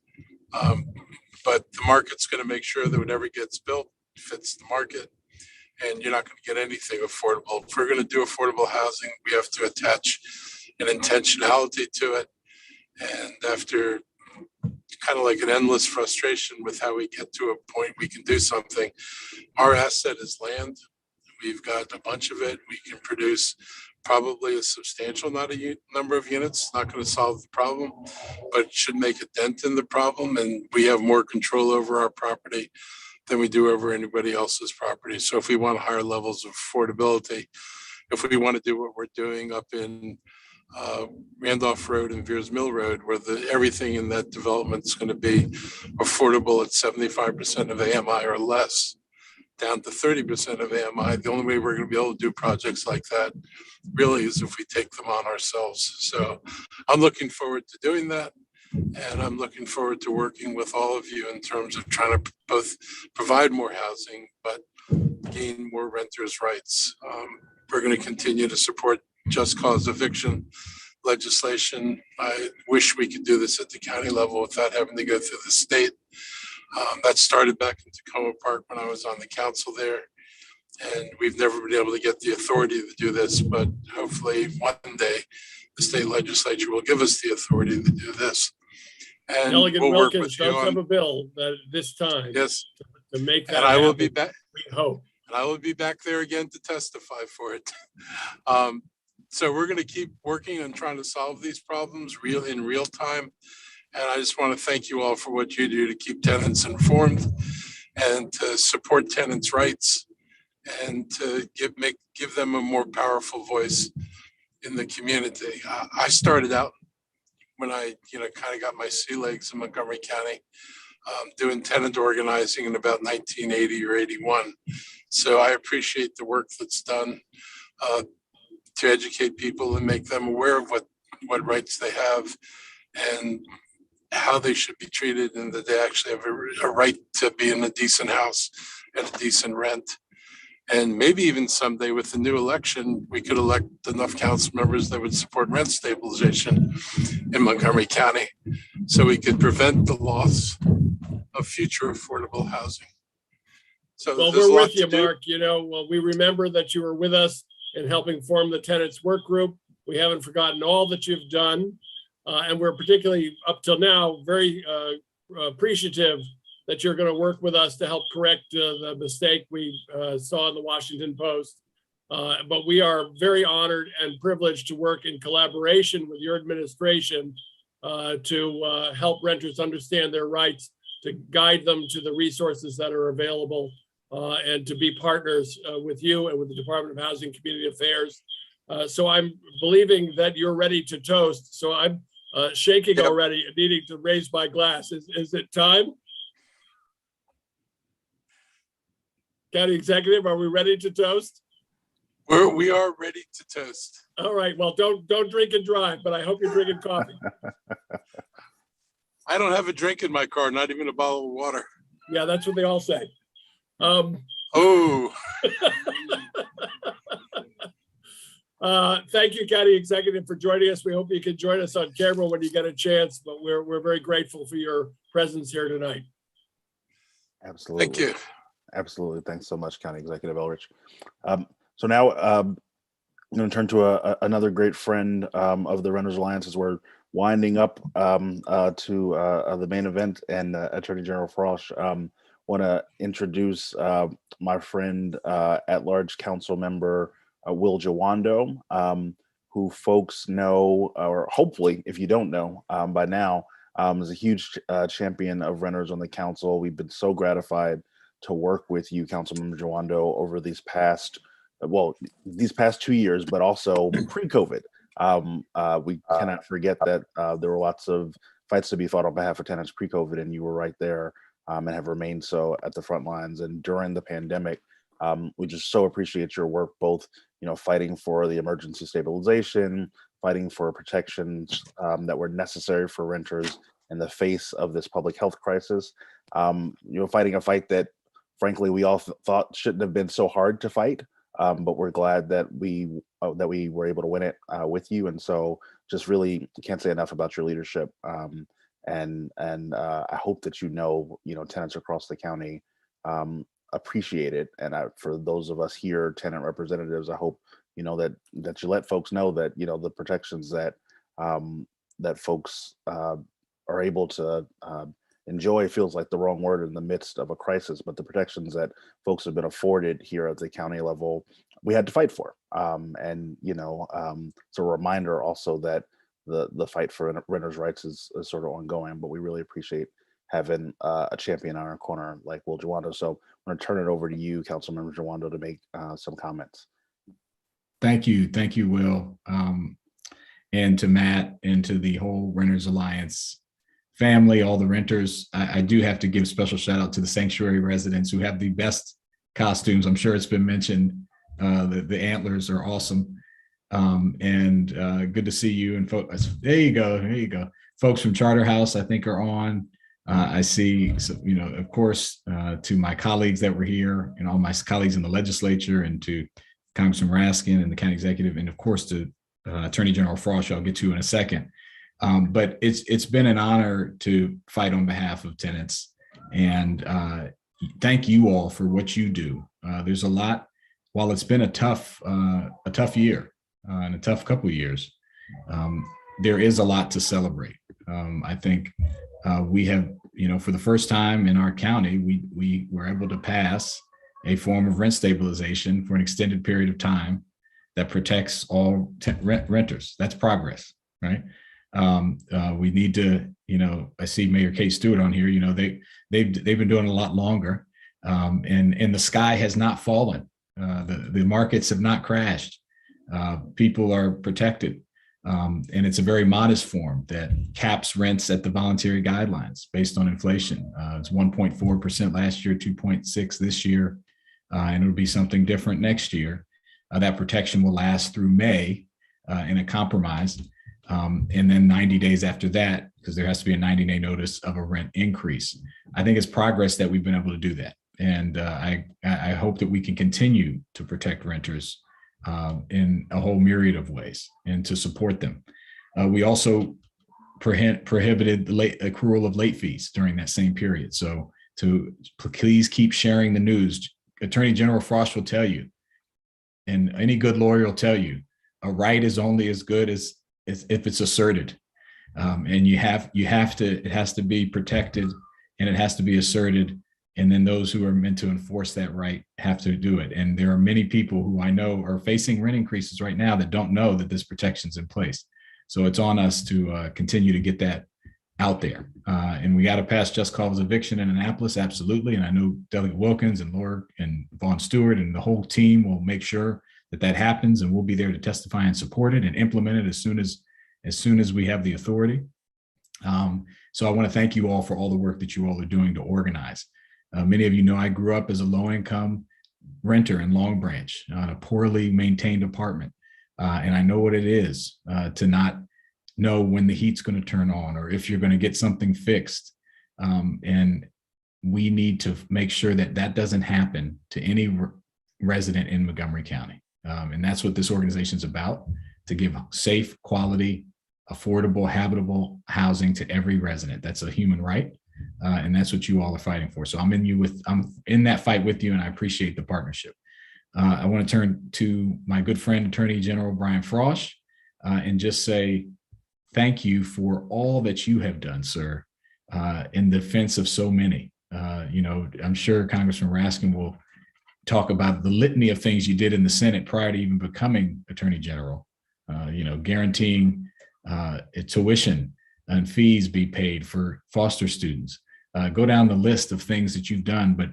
But the market's going to make sure that whatever gets built fits the market, and you're not going to get anything affordable. If we're going to do affordable housing, we have to attach an intentionality to it. And after kind of like an endless frustration with how we get to a point we can do something, our asset is land. We've got a bunch of it. We can produce probably a substantial number of units. Not going to solve the problem, but it should make a dent in the problem. And we have more control over our property than we do over anybody else's property. So if we want higher levels of affordability, if we want to do what we're doing up in Randolph Road and Veers Mill Road, where everything in that development is going to be affordable at 75% of AMI or less, down to 30% of AMI. The only way we're going to be able to do projects like that really is if we take them on ourselves. So I'm looking forward to doing that. And I'm looking forward to working with all of you in terms of trying to both provide more housing, but gain more renters' rights. We're going to continue to support just cause eviction legislation. I wish we could do this at the county level without having to go through the state. That started back in Tacoma Park when I was on the council there. And we've never been able to get the authority to do this, but hopefully one day the state legislature will give us the authority to do this. And Delegate we'll work Wilkins with you does have on, a bill that this time. yes, To make that and I will happen, be back. we hope. And I will be back there again to testify for it. So we're going to keep working on trying to solve these problems in real time. And I just want to thank you all for what you do to keep tenants informed and to support tenants' rights and to give them a more powerful voice in the community. I started out when I kind of got my sea legs in Montgomery County, doing tenant organizing in about 1980 or 81. So I appreciate the work that's done to educate people and make them aware of what rights they have and how they should be treated, and that they actually have a right to be in a decent house at a decent rent. And maybe even someday with the new election, we could elect enough council members that would support rent stabilization in Montgomery County, so we could prevent the loss of future affordable housing. So Well, there's a we're lot with you, to do. Mark. Well, we remember that you were with us in helping form the tenants work group. We haven't forgotten all that you've done. And we're particularly up till now very appreciative that you're going to work with us to help correct the mistake we saw in the Washington Post. But we are very honored and privileged to work in collaboration with your administration to help renters understand their rights, to guide them to the resources that are available, and to be partners with you and with the Department of Housing and Community Affairs. So I'm believing that you're ready to toast. So I'm shaking already and needing to raise my glass. Is it time? County Executive, are we ready to toast? We are ready to toast. All right, well, don't drink and drive, but I hope you're drinking coffee. I don't have a drink in my car, not even a bottle of water. Yeah, that's what they all say. Thank you, County Executive, for joining us. We hope you can join us on camera when you get a chance, but we're very grateful for your presence here tonight. Absolutely. Thank you. Absolutely. Thanks so much, County Executive Elrich. So now I'm going to turn to another great friend of the Renters Alliance as we're winding up to the main event, and Attorney General Frosh. Want to introduce my friend, at-large council member Will Jawando, who folks know, or hopefully, if you don't know by now, is a huge champion of renters on the council. We've been so gratified to work with you, Councilmember Jawando, over these past 2 years, but also pre-COVID. We cannot forget that there were lots of fights to be fought on behalf of tenants pre-COVID, and you were right there and have remained so at the front lines. And during the pandemic, we just so appreciate your work, both fighting for the emergency stabilization, fighting for protections that were necessary for renters in the face of this public health crisis. Fighting a fight that, frankly, we all thought shouldn't have been so hard to fight. But we're glad that we were able to win it with you, and so just really can't say enough about your leadership. And I hope that tenants across the county appreciate it. And for those of us here, tenant representatives, I hope that you let folks know that the protections that that folks are able to enjoy feels like the wrong word in the midst of a crisis, but the protections that folks have been afforded here at the county level, we had to fight for. It's a reminder also that the fight for renters' rights is sort of ongoing, but we really appreciate having a champion on our corner like Will Jawando. So I'm going to turn it over to you, Councilmember Jawando, to make some comments. Thank you, Will, and to Matt and to the whole Renters Alliance family, all the renters. I do have to give special shout out to the sanctuary residents who have the best costumes. I'm sure it's been mentioned. The antlers are awesome. And good to see you. And folks, there you go. Folks from Charter House, I think, are on. I see, of course, to my colleagues that were here and all my colleagues in the legislature, and to Congressman Raskin and the county executive, and of course to Attorney General Frosh, I'll get to in a second. But it's been an honor to fight on behalf of tenants, and thank you all for what you do. There's a lot while it's been a tough year and a tough couple of years, there is a lot to celebrate. I think we have, for the first time in our county, we were able to pass a form of rent stabilization for an extended period of time that protects all renters. That's progress, right? We need to, I see Mayor Kate Stewart on here. They've been doing it a lot longer, and the sky has not fallen. The markets have not crashed. People are protected, and it's a very modest form that caps rents at the voluntary guidelines based on inflation. It's 1.4% last year, 2.6 this year, and it'll be something different next year. That protection will last through May in a compromise. And then 90 days after that, because there has to be a 90-day notice of a rent increase. I think it's progress that we've been able to do that. And I hope that we can continue to protect renters in a whole myriad of ways and to support them. We also prohibited the late accrual of late fees during that same period. So please keep sharing the news. Attorney General Frosh will tell you, and any good lawyer will tell you, a right is only as good as if it's asserted, and it has to be protected, and it has to be asserted, and then those who are meant to enforce that right have to do it. And there are many people who I know are facing rent increases right now that don't know that this protection's in place. So it's on us to continue to get that out there. And we got to pass just cause eviction in Annapolis, absolutely. And I know Delegate Wilkins and Laura and Vaughn Stewart and the whole team will make sure that happens, and we'll be there to testify and support it and implement it as soon as we have the authority. So I want to thank you all for all the work that you all are doing to organize. Many of you know I grew up as a low-income renter in Long Branch on a poorly maintained apartment, and I know what it is to not know when the heat's going to turn on or if you're going to get something fixed. And we need to make sure that doesn't happen to any resident in Montgomery County. And that's what this organization is about, to give safe, quality, affordable, habitable housing to every resident. That's a human right. And that's what you all are fighting for. So I'm in that fight with you, and I appreciate the partnership. I want to turn to my good friend, Attorney General Brian Frosh, and just say thank you for all that you have done, sir, in defense of so many. I'm sure Congressman Raskin will talk about the litany of things you did in the Senate prior to even becoming Attorney General, guaranteeing tuition and fees be paid for foster students. Go down the list of things that you've done, but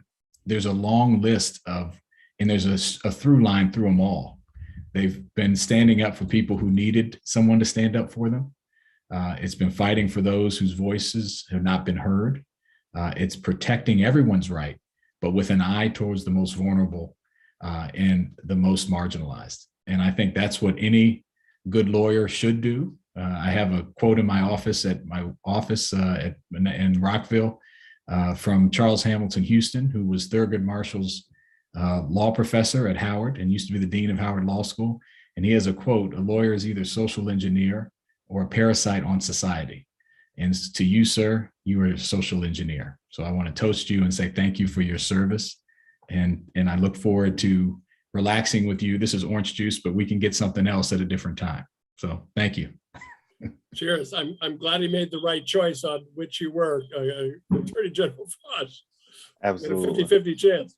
there's a long list and there's a through line through them all. They've been standing up for people who needed someone to stand up for them. It's been fighting for those whose voices have not been heard. It's protecting everyone's right, but with an eye towards the most vulnerable and the most marginalized. And I think that's what any good lawyer should do. I have a quote in my office in Rockville from Charles Hamilton Houston, who was Thurgood Marshall's law professor at Howard and used to be the dean of Howard Law School. And he has a quote: "A lawyer is either a social engineer or a parasite on society." And to you, sir, you are a social engineer. So I want to toast you and say thank you for your service. And I look forward to relaxing with you. This is orange juice, but we can get something else at a different time. So thank you. Cheers. I'm glad he made the right choice on which you were, Attorney General Frosh. Absolutely. 50-50 chance.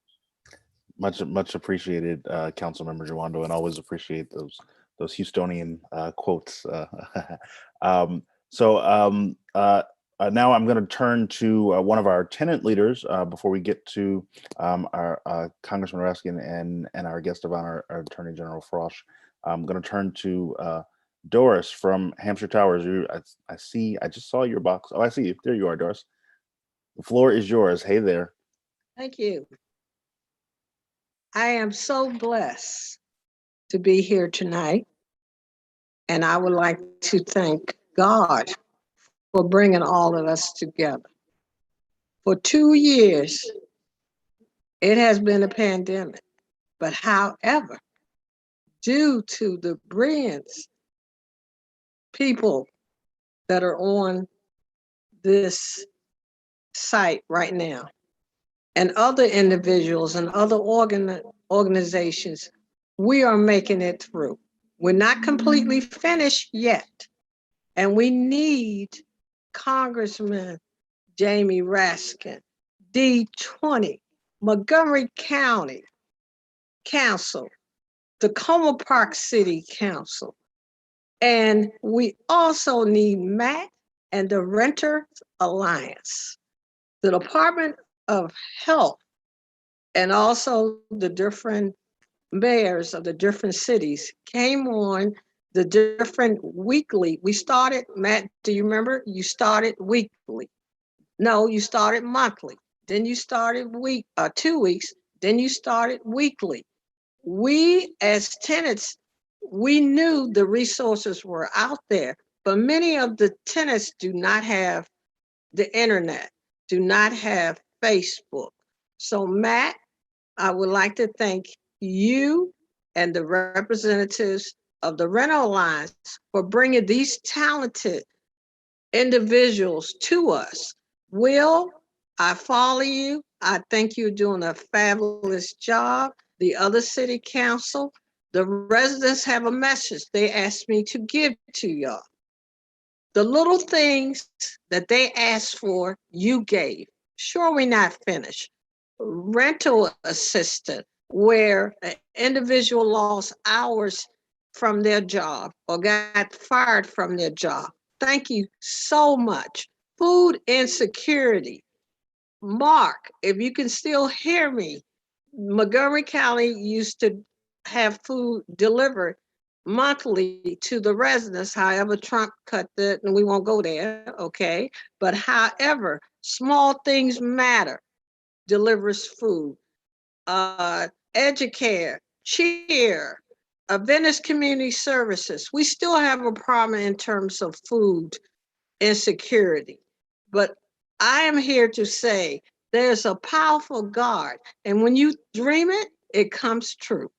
Much appreciated, Councilmember Jawando, and always appreciate those Houstonian quotes. Now I'm going to turn to one of our tenant leaders before we get to our Congressman Raskin and our guest of honor, our Attorney General Frosh. I'm going to turn to Doris from Hampshire Towers. I just saw your box. Oh, I see you. There you are, Doris. The floor is yours. Hey there. Thank you. I am so blessed to be here tonight, and I would like to thank God for bringing all of us together. For 2 years, it has been a pandemic, but however, due to the brilliance people that are on this site right now, and other individuals and other organizations, we are making it through. We're not completely finished yet. And we need Congressman Jamie Raskin, D20, Montgomery County Council, Tacoma Park City Council. And we also need Matt and the Renters Alliance, the Department of Health, and also the different mayors of the different cities came on the different weekly. We started, Matt, do you remember? You started weekly. No, you started monthly. Then you started 2 weeks. Then you started weekly. We as tenants, we knew the resources were out there, but many of the tenants do not have the internet, do not have Facebook. So Matt, I would like to thank you and the representatives of the Rental Alliance for bringing these talented individuals to us. Will, I follow you. I think you're doing a fabulous job. The other city council, the residents have a message they asked me to give to y'all. The little things that they asked for, you gave. Sure, we're not finished. Rental assistant, where an individual lost hours from their job or got fired from their job. Thank you so much. Food insecurity. Mark, if you can still hear me, Montgomery County used to have food delivered monthly to the residents. However, Trump cut that, and we won't go there, okay? But however, small things matter. Delivers food. Educare, Cheer, Venice Community Services. We still have a problem in terms of food insecurity, but I am here to say there's a powerful God, and when you dream it, it comes true.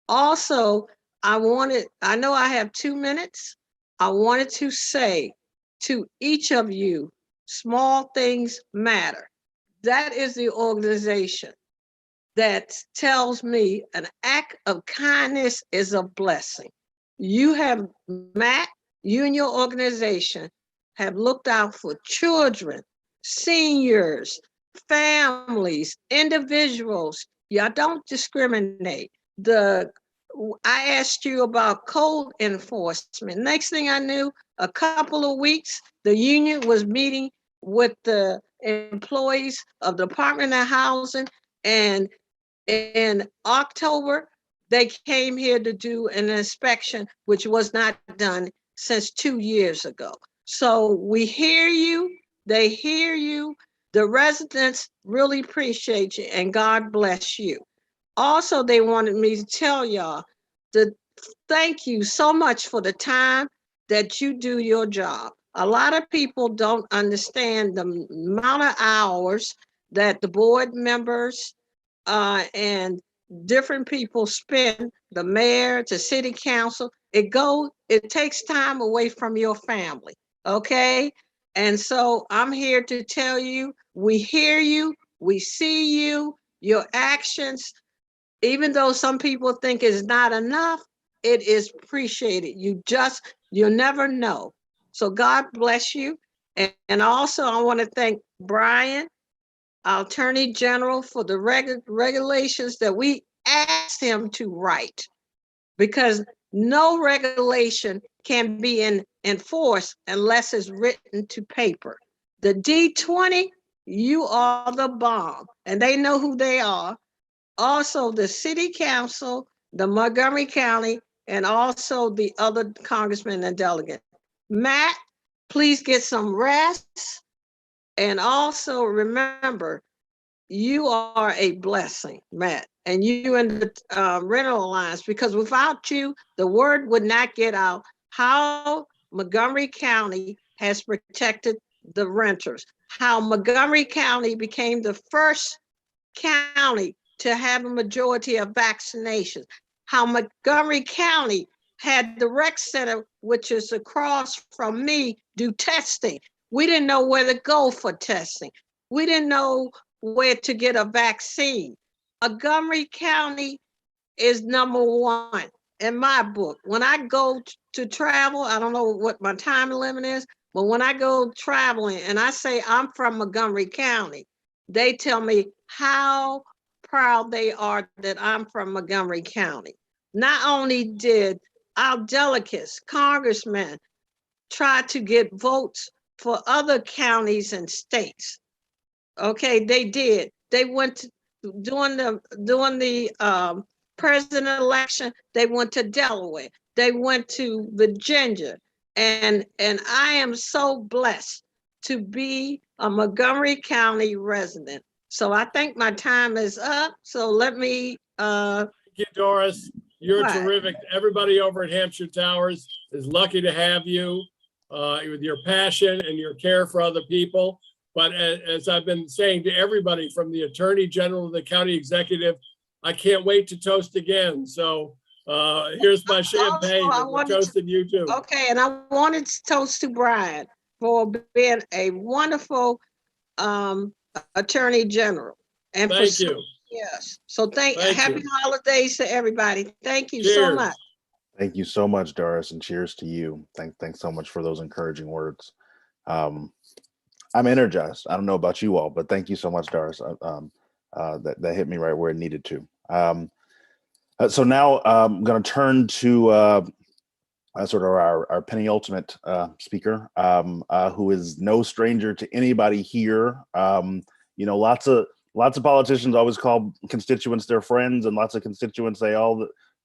Also, I know I have 2 minutes. I wanted to say to each of you, small things matter. That is the organization that tells me an act of kindness is a blessing. You have, Matt, you and your organization have looked out for children, seniors, families, individuals. Y'all don't discriminate. I asked you about code enforcement. Next thing I knew, a couple of weeks, the union was meeting with the employees of the Department of Housing, and in October, they came here to do an inspection, which was not done since 2 years ago. So we hear you, they hear you, the residents really appreciate you, and God bless you. Also, they wanted me to tell y'all that thank you so much for the time that you do your job. A lot of people don't understand the amount of hours that the board members and different people spend, the mayor to city council. It takes time away from your family, okay? And so I'm here to tell you, we hear you, we see you, your actions, even though some people think it's not enough, it is appreciated. You'll never know. So God bless you. And also I want to thank Brian, our Attorney General, for the regulations that we asked him to write, because no regulation can be enforced unless it's written to paper. The D20, you are the bomb, and they know who they are. Also, the city council, the Montgomery County, and also the other congressmen and delegates. Matt, please get some rest. And also remember, you are a blessing, Matt, and you and the Rental Alliance, because without you, the word would not get out how Montgomery County has protected the renters, how Montgomery County became the first county to have a majority of vaccinations, how Montgomery County had the rec center, which is across from me, do testing. We didn't know where to go for testing. We didn't know where to get a vaccine. Montgomery County is number one in my book. When I go to travel, I don't know what my time limit is, but when I go traveling and I say I'm from Montgomery County, they tell me how proud they are that I'm from Montgomery County. Not only did our delegates, congressmen, try to get votes for other counties and states. Okay, they did. They went to, during the president election, they went to Delaware. They went to Virginia. And I am so blessed to be a Montgomery County resident. So I think my time is up. So let me Thank you, Doris. You're Right. terrific. Everybody over at Hampshire Towers is lucky to have you with your passion and your care for other people. But as I've been saying to everybody, from the Attorney General to the County Executive, I can't wait to toast again. So here's my champagne. I And we're wanted to- toasting you too. Okay, and I wanted to toast to Brian for being a wonderful Attorney General. And for Thank you. Yes. So Thank happy you. holidays to everybody. Thank you so Cheers. much. Thank you so much, Doris, and cheers to you. Thanks so much for those encouraging words. I'm energized. I don't know about you all, but thank you so much, Doris. That hit me right where it needed to. So now I'm going to turn to sort of our penultimate speaker, who is no stranger to anybody here. Lots of politicians always call constituents their friends, and lots of constituents say,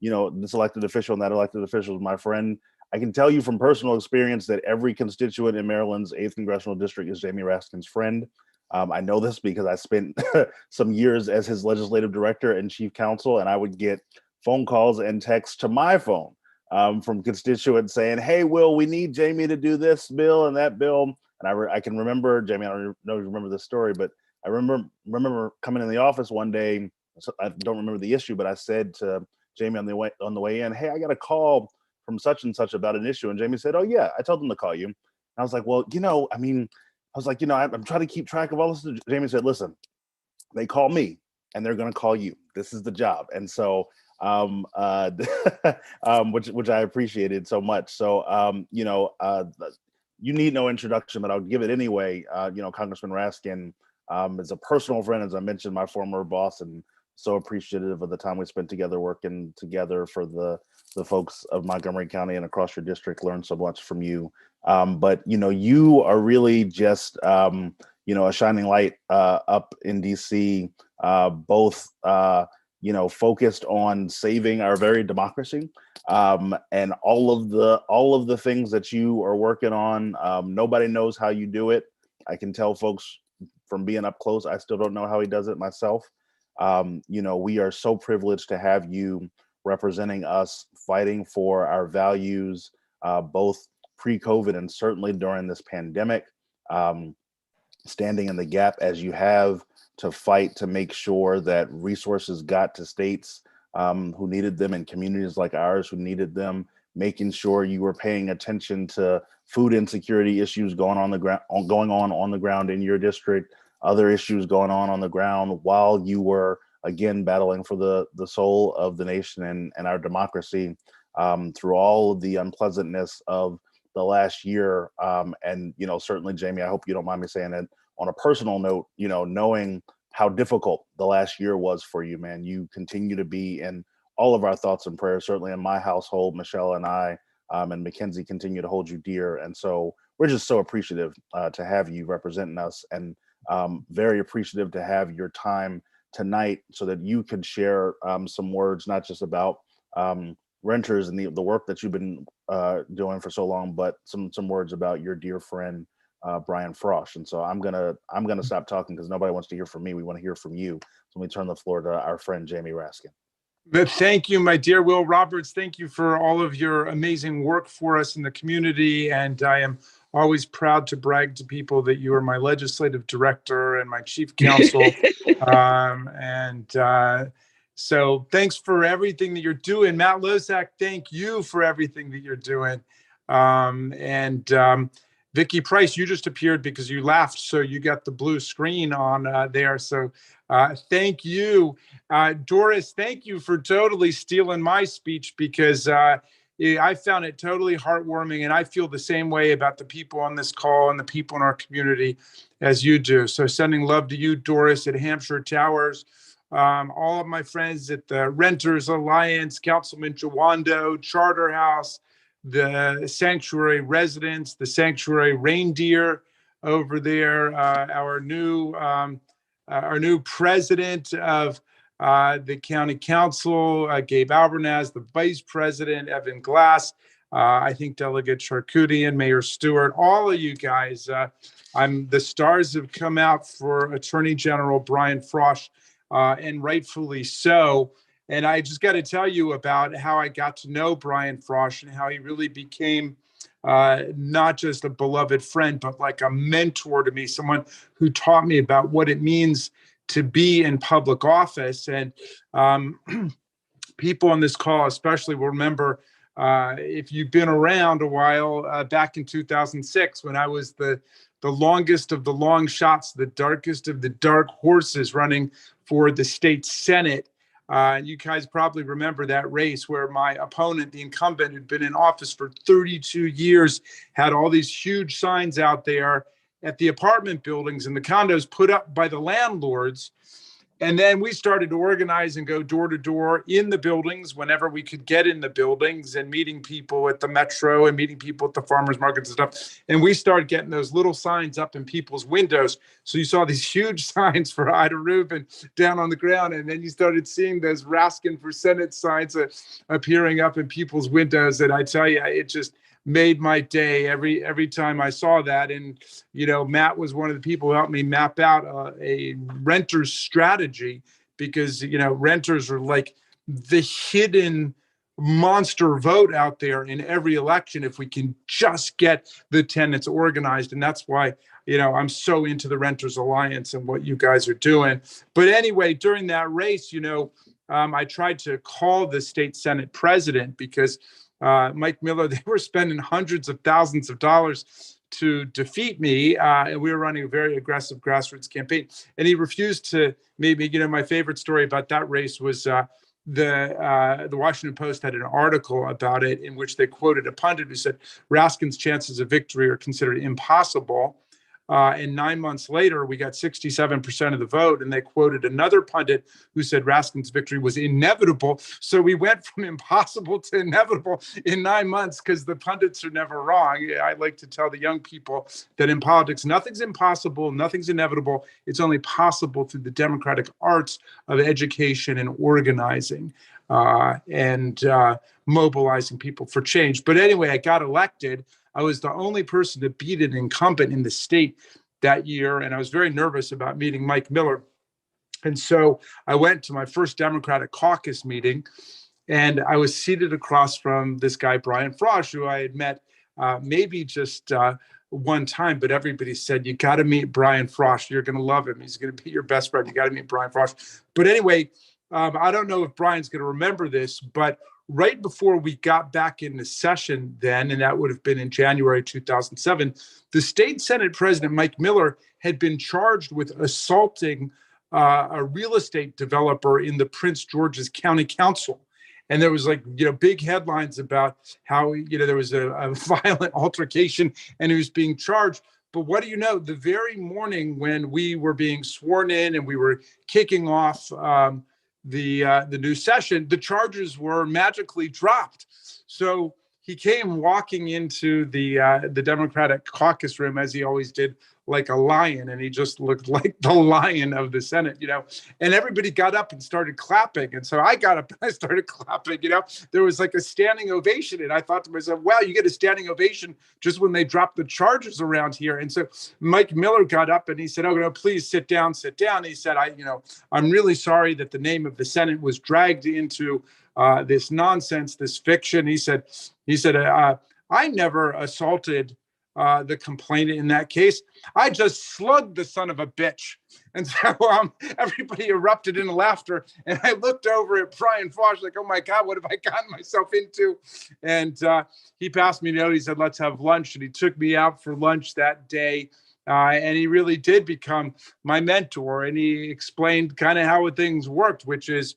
this elected official and that elected official is my friend. I can tell you from personal experience that every constituent in Maryland's 8th Congressional District is Jamie Raskin's friend. I know this because I spent some years as his legislative director and chief counsel, and I would get phone calls and texts to my phone from constituents saying, "Hey, Will, we need Jamie to do this bill and that bill." And I can remember, Jamie, I don't know if you remember this story, but I remember coming in the office one day. So I don't remember the issue, but I said to Jamie on the way in, "Hey, I got a call from such and such about an issue." And Jamie said, "Oh yeah, I told them to call you." And I was like, "Well, I'm trying to keep track of all this." Jamie said, "Listen, they call me and they're going to call you. This is the job." And so, which I appreciated so much. So, you need no introduction, but I'll give it anyway. Congressman Raskin is a personal friend, as I mentioned, my former boss, and so appreciative of the time we spent together working together for the folks of Montgomery County and across your district. Learned so much from you. But you are really just a shining light up in DC, both focused on saving our very democracy, and all of the things that you are working on. Nobody knows how you do it. I can tell folks from being up close, I still don't know how he does it myself. We are so privileged to have you representing us, fighting for our values, both pre-COVID and certainly during this pandemic, standing in the gap as you have to fight to make sure that resources got to states who needed them, and communities like ours who needed them, making sure you were paying attention to food insecurity issues going on the ground in your district, other issues going on the ground while you were again battling for the soul of the nation and our democracy through all of the unpleasantness of the last year. And certainly, Jamie, I hope you don't mind me saying it on a personal note, knowing how difficult the last year was for you, man. You continue to be in all of our thoughts and prayers, certainly in my household. Michelle and I and Mackenzie continue to hold you dear. And so we're just so appreciative to have you representing us, and very appreciative to have your time tonight so that you can share some words, not just about renters and the work that you've been doing for so long, but some words about your dear friend, Brian Frosh. And so I'm gonna stop talking because nobody wants to hear from me. We want to hear from you. So let me turn the floor to our friend Jamie Raskin. Thank you, my dear Will Roberts. Thank you for all of your amazing work for us in the community. And I am always proud to brag to people that you are my legislative director and my chief counsel. So thanks for everything that you're doing. Matt Lozak, thank you for everything that you're doing. Vicky Price, you just appeared because you laughed, so you got the blue screen on there. So thank you. Doris, thank you for totally stealing my speech because I found it totally heartwarming, and I feel the same way about the people on this call and the people in our community as you do. So sending love to you, Doris, at Hampshire Towers, all of my friends at the Renters Alliance, Councilman Jawando, Charter House, the Sanctuary residents, the Sanctuary reindeer over there, our new president of the county council, Gabe Albernaz, the vice president, Evan Glass, I think Delegate Charkoudian, Mayor Stewart, all of you guys. The stars have come out for Attorney General Brian Frosh, and rightfully so. And I just got to tell you about how I got to know Brian Frosh and how he really became not just a beloved friend, but like a mentor to me, someone who taught me about what it means to be in public office. And people on this call especially will remember, if you've been around a while, back in 2006, when I was the longest of the long shots, the darkest of the dark horses running for the state Senate. You guys probably remember that race where my opponent, the incumbent, who'd been in office for 32 years, had all these huge signs out there at the apartment buildings and the condos put up by the landlords. And then we started to organize and go door to door in the buildings whenever we could get in the buildings, and meeting people at the Metro and meeting people at the farmers markets and stuff. And we started getting those little signs up in people's windows. So you saw these huge signs for Ida Rubin down on the ground. And then you started seeing those Raskin for Senate signs appearing up in people's windows. And I tell you, it just made my day every time I saw that. And, you know, Matt was one of the people who helped me map out a renter's strategy, because, you know, renters are like the hidden monster vote out there in every election if we can just get the tenants organized. And that's why, you know, I'm so into the Renters Alliance and what you guys are doing. But anyway, during that race, you know, I tried to call the state Senate president because Mike Miller, they were spending hundreds of thousands of dollars to defeat me. And we were running a very aggressive grassroots campaign. And he refused to meet me. You know, my favorite story about that race was the Washington Post had an article about it in which they quoted a pundit who said Raskin's chances of victory are considered impossible. And 9 months later, we got 67% of the vote. And they quoted another pundit who said Raskin's victory was inevitable. So we went from impossible to inevitable in 9 months, because the pundits are never wrong. I like to tell the young people that in politics, nothing's impossible, nothing's inevitable. It's only possible through the democratic arts of education and organizing and mobilizing people for change. But anyway, I got elected. I was the only person to beat an incumbent in the state that year. And I was very nervous about meeting Mike Miller. And so I went to my first Democratic caucus meeting, and I was seated across from this guy, Brian Frosh, who I had met maybe just one time, but everybody said, you got to meet Brian Frosh. You're going to love him. He's going to be your best friend. You got to meet Brian Frosh. But anyway, I don't know if Brian's going to remember this, but right before we got back into session then, and that would have been in January 2007, the state Senate president, Mike Miller, had been charged with assaulting a real estate developer in the Prince George's County Council. And there was like, you know, big headlines about how, you know, there was a violent altercation and he was being charged. But what do you know, the very morning when we were being sworn in and we were kicking off the new session, the charges were magically dropped. So he came walking into the Democratic caucus room, as he always did, like a lion, and he just looked like the lion of the Senate, you know, and everybody got up and started clapping. And so I got up and I started clapping, you know, there was like a standing ovation. And I thought to myself, wow, you get a standing ovation just when they drop the charges around here. And so Mike Miller got up and he said, oh, no, please sit down, sit down. He said, I'm really sorry that the name of the Senate was dragged into this nonsense, this fiction. He said, I never assaulted the complainant in that case. I just slugged the son of a bitch. And so everybody erupted into laughter. And I looked over at Brian Frosh like, oh my God, what have I gotten myself into? And he passed me a note. He said, let's have lunch. And he took me out for lunch that day. And he really did become my mentor. And he explained kind of how things worked, which is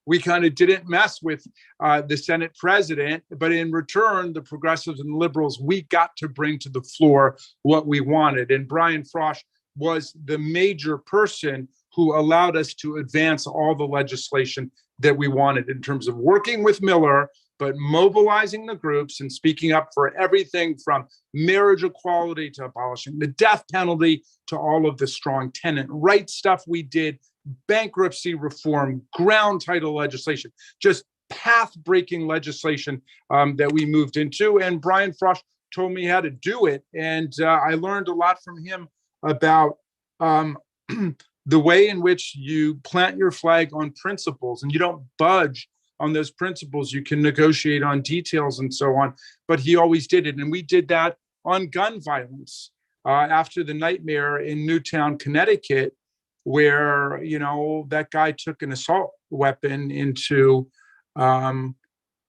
we kind of didn't mess with the Senate president, but in return, the progressives and liberals, we got to bring to the floor what we wanted. And Brian Frosh was the major person who allowed us to advance all the legislation that we wanted in terms of working with Miller, but mobilizing the groups and speaking up for everything from marriage equality to abolishing the death penalty to all of the strong tenant rights stuff we did, bankruptcy reform, ground title legislation, just path-breaking legislation that we moved into. And Brian Frosh told me how to do it. And I learned a lot from him about the way in which you plant your flag on principles and you don't budge on those principles. You can negotiate on details and so on, but he always did it. And we did that on gun violence after the nightmare in Newtown, Connecticut, where, you know, that guy took an assault weapon into an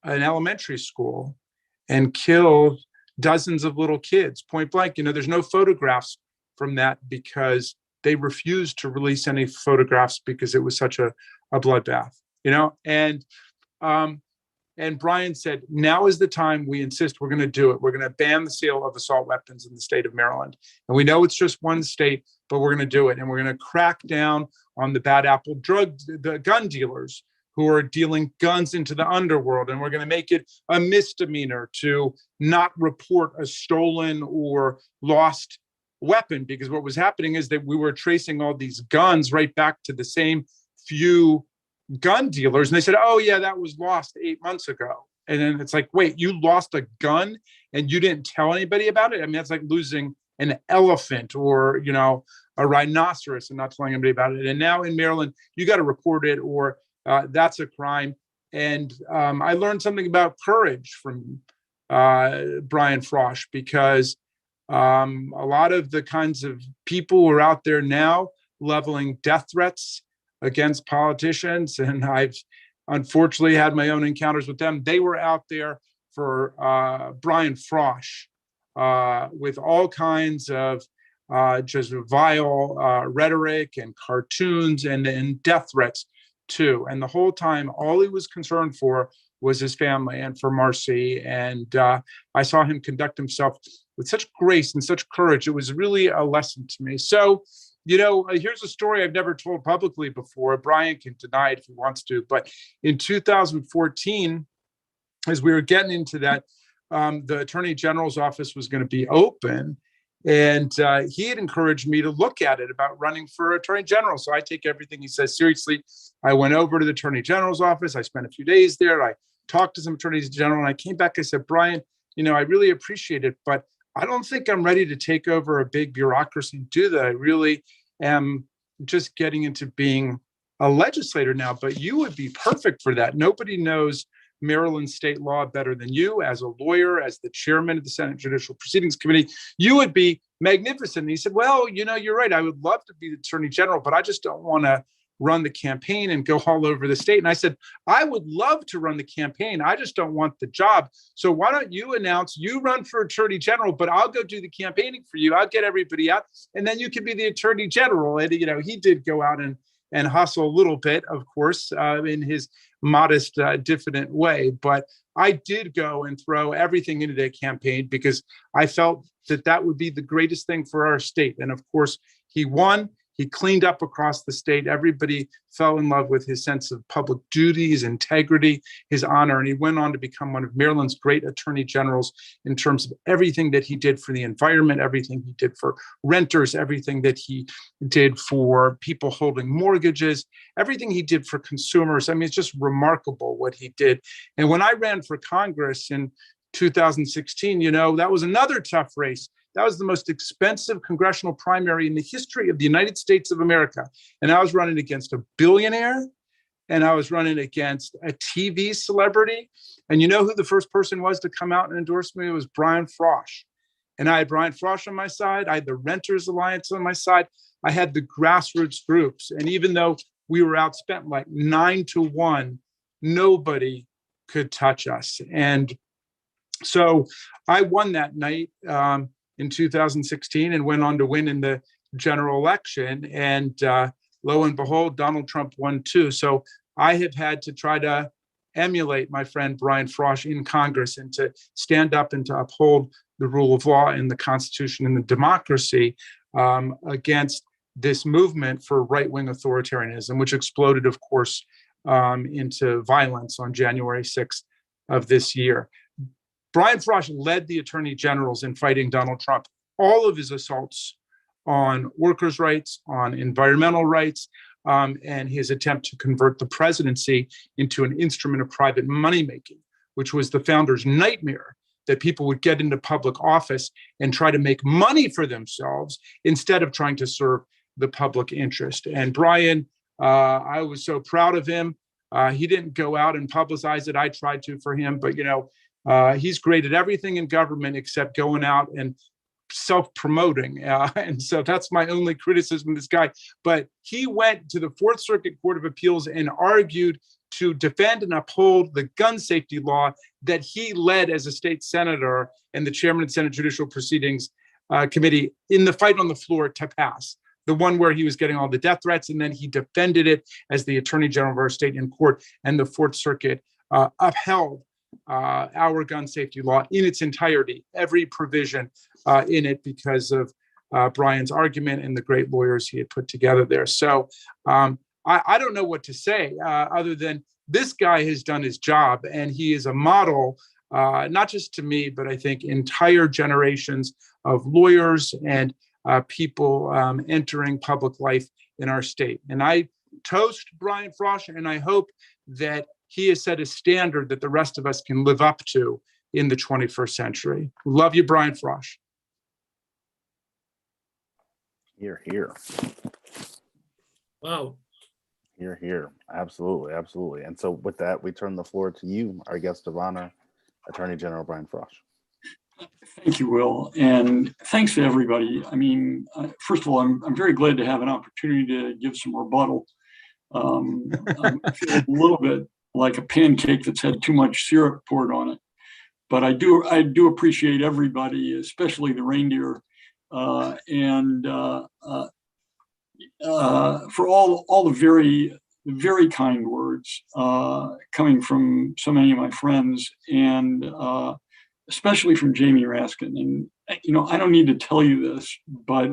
elementary school and killed dozens of little kids, point blank. You know, there's no photographs from that because they refused to release any photographs because it was such a bloodbath, you know? And Brian said, now is the time we insist we're going to do it. We're going to ban the sale of assault weapons in the state of Maryland. And we know it's just one state, but we're going to do it. And we're going to crack down on the bad apple the gun dealers who are dealing guns into the underworld. And we're going to make it a misdemeanor to not report a stolen or lost weapon, because what was happening is that we were tracing all these guns right back to the same few gun dealers. And they said, oh yeah, that was lost 8 months ago. And then it's like, wait, you lost a gun and you didn't tell anybody about it? I mean, that's like losing an elephant or, you know, a rhinoceros and not telling anybody about it. And now in Maryland, you got to report it or that's a crime. And I learned something about courage from Brian Frosh, because a lot of the kinds of people who are out there now leveling death threats against politicians, and I've unfortunately had my own encounters with them. They were out there for Brian Frosh with all kinds of just vile rhetoric and cartoons and death threats too. And the whole time, all he was concerned for was his family and for Marcy. And I saw him conduct himself with such grace and such courage. It was really a lesson to me. So, you know, here's a story I've never told publicly before. Brian can deny it if he wants to. But in 2014, as we were getting into that, the Attorney General's office was going to be open. And he had encouraged me to look at it about running for Attorney General. So I take everything he says seriously. I went over to the Attorney General's office. I spent a few days there. I talked to some attorneys general and I came back. I said, Brian, you know, I really appreciate it, but I don't think I'm ready to take over a big bureaucracy and do that. I really am just getting into being a legislator now, but you would be perfect for that. Nobody knows Maryland state law better than you. As a lawyer, as the chairman of the Senate Judicial Proceedings Committee, you would be magnificent. And he said, well, you know, you're right. I would love to be the Attorney General, but I just don't want to run the campaign and go all over the state. And I said, I would love to run the campaign. I just don't want the job. So why don't you announce you run for Attorney General, but I'll go do the campaigning for you. I'll get everybody out and then you can be the Attorney General. And, you know, he did go out and hustle a little bit, of course, in his modest, diffident way. But I did go and throw everything into that campaign because I felt that that would be the greatest thing for our state. And of course, he won. He cleaned up across the state. Everybody fell in love with his sense of public duty, his integrity, his honor. And he went on to become one of Maryland's great attorney generals in terms of everything that he did for the environment, everything he did for renters, everything that he did for people holding mortgages, everything he did for consumers. I mean, it's just remarkable what he did. And when I ran for Congress in 2016, you know, that was another tough race. That was the most expensive congressional primary in the history of the United States of America. And I was running against a billionaire and I was running against a TV celebrity. And you know who the first person was to come out and endorse me? It was Brian Frosh. And I had Brian Frosh on my side. I had the Renters Alliance on my side. I had the grassroots groups. And even though we were outspent like 9-1, nobody could touch us. And so I won that night in 2016 and went on to win in the general election. And lo and behold, Donald Trump won too. So I have had to try to emulate my friend Brian Frosh in Congress and to stand up and to uphold the rule of law and the Constitution and the democracy against this movement for right-wing authoritarianism, which exploded, of course, into violence on January 6th of this year. Brian Frosh led the attorney generals in fighting Donald Trump. All of his assaults on workers' rights, on environmental rights, and his attempt to convert the presidency into an instrument of private money-making, which was the founder's nightmare, that people would get into public office and try to make money for themselves instead of trying to serve the public interest. And Brian, I was so proud of him. He didn't go out and publicize it. I tried to for him, but he's great at everything in government except going out and self-promoting. And so that's my only criticism of this guy. But he went to the Fourth Circuit Court of Appeals and argued to defend and uphold the gun safety law that he led as a state senator and the chairman of the Senate Judicial Proceedings Committee in the fight on the floor to pass. The one where he was getting all the death threats, and then he defended it as the attorney general of our state in court, and the Fourth Circuit upheld our gun safety law in its entirety, every provision in it, because of Brian's argument and the great lawyers he had put together there. So I don't know what to say other than this guy has done his job, and he is a model, not just to me, but I think entire generations of lawyers and people entering public life in our state. And I toast Brian Frosh, and I hope that he has set a standard that the rest of us can live up to in the 21st century. Love you, Brian Frosh. Here, here. Wow. Here, here. Absolutely, absolutely. And so with that, we turn the floor to you, our guest of honor, Attorney General Brian Frosh. Thank you, Will, and thanks to everybody. I mean, first of all, I'm very glad to have an opportunity to give some rebuttal. I feel a little bit like a pancake that's had too much syrup poured on it, but I do appreciate everybody, especially the reindeer, and for all the very kind words coming from so many of my friends, and especially from Jamie Raskin. And, I don't need to tell you this, but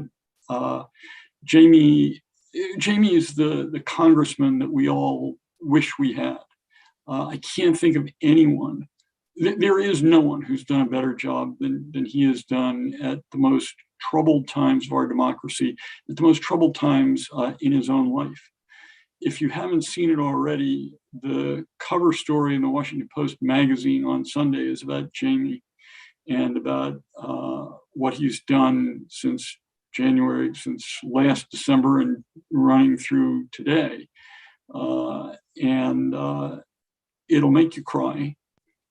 Jamie is the congressman that we all wish we had. I can't think of anyone. There is no one who's done a better job than he has done at the most troubled times of our democracy, at the most troubled times in his own life. If you haven't seen it already, the cover story in the Washington Post magazine on Sunday is about Jamie and about what he's done since January, since last December and running through today. And it'll make you cry,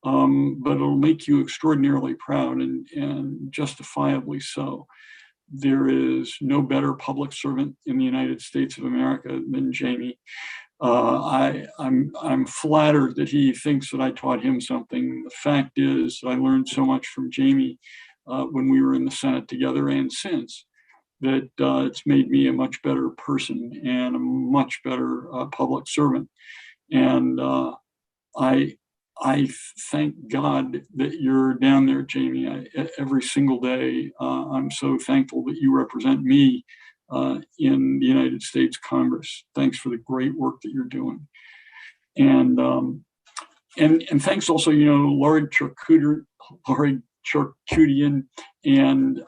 but it'll make you extraordinarily proud and justifiably so. There is no better public servant in the United States of America than Jamie. I'm flattered that he thinks that I taught him something. The fact is that I learned so much from Jamie when we were in the Senate together and since, that it's made me a much better person and a much better public servant. And I thank God that you're down there, Jamie. Every single day, I'm so thankful that you represent me in the United States Congress. Thanks for the great work that you're doing. And thanks also, Laurie Charkutian and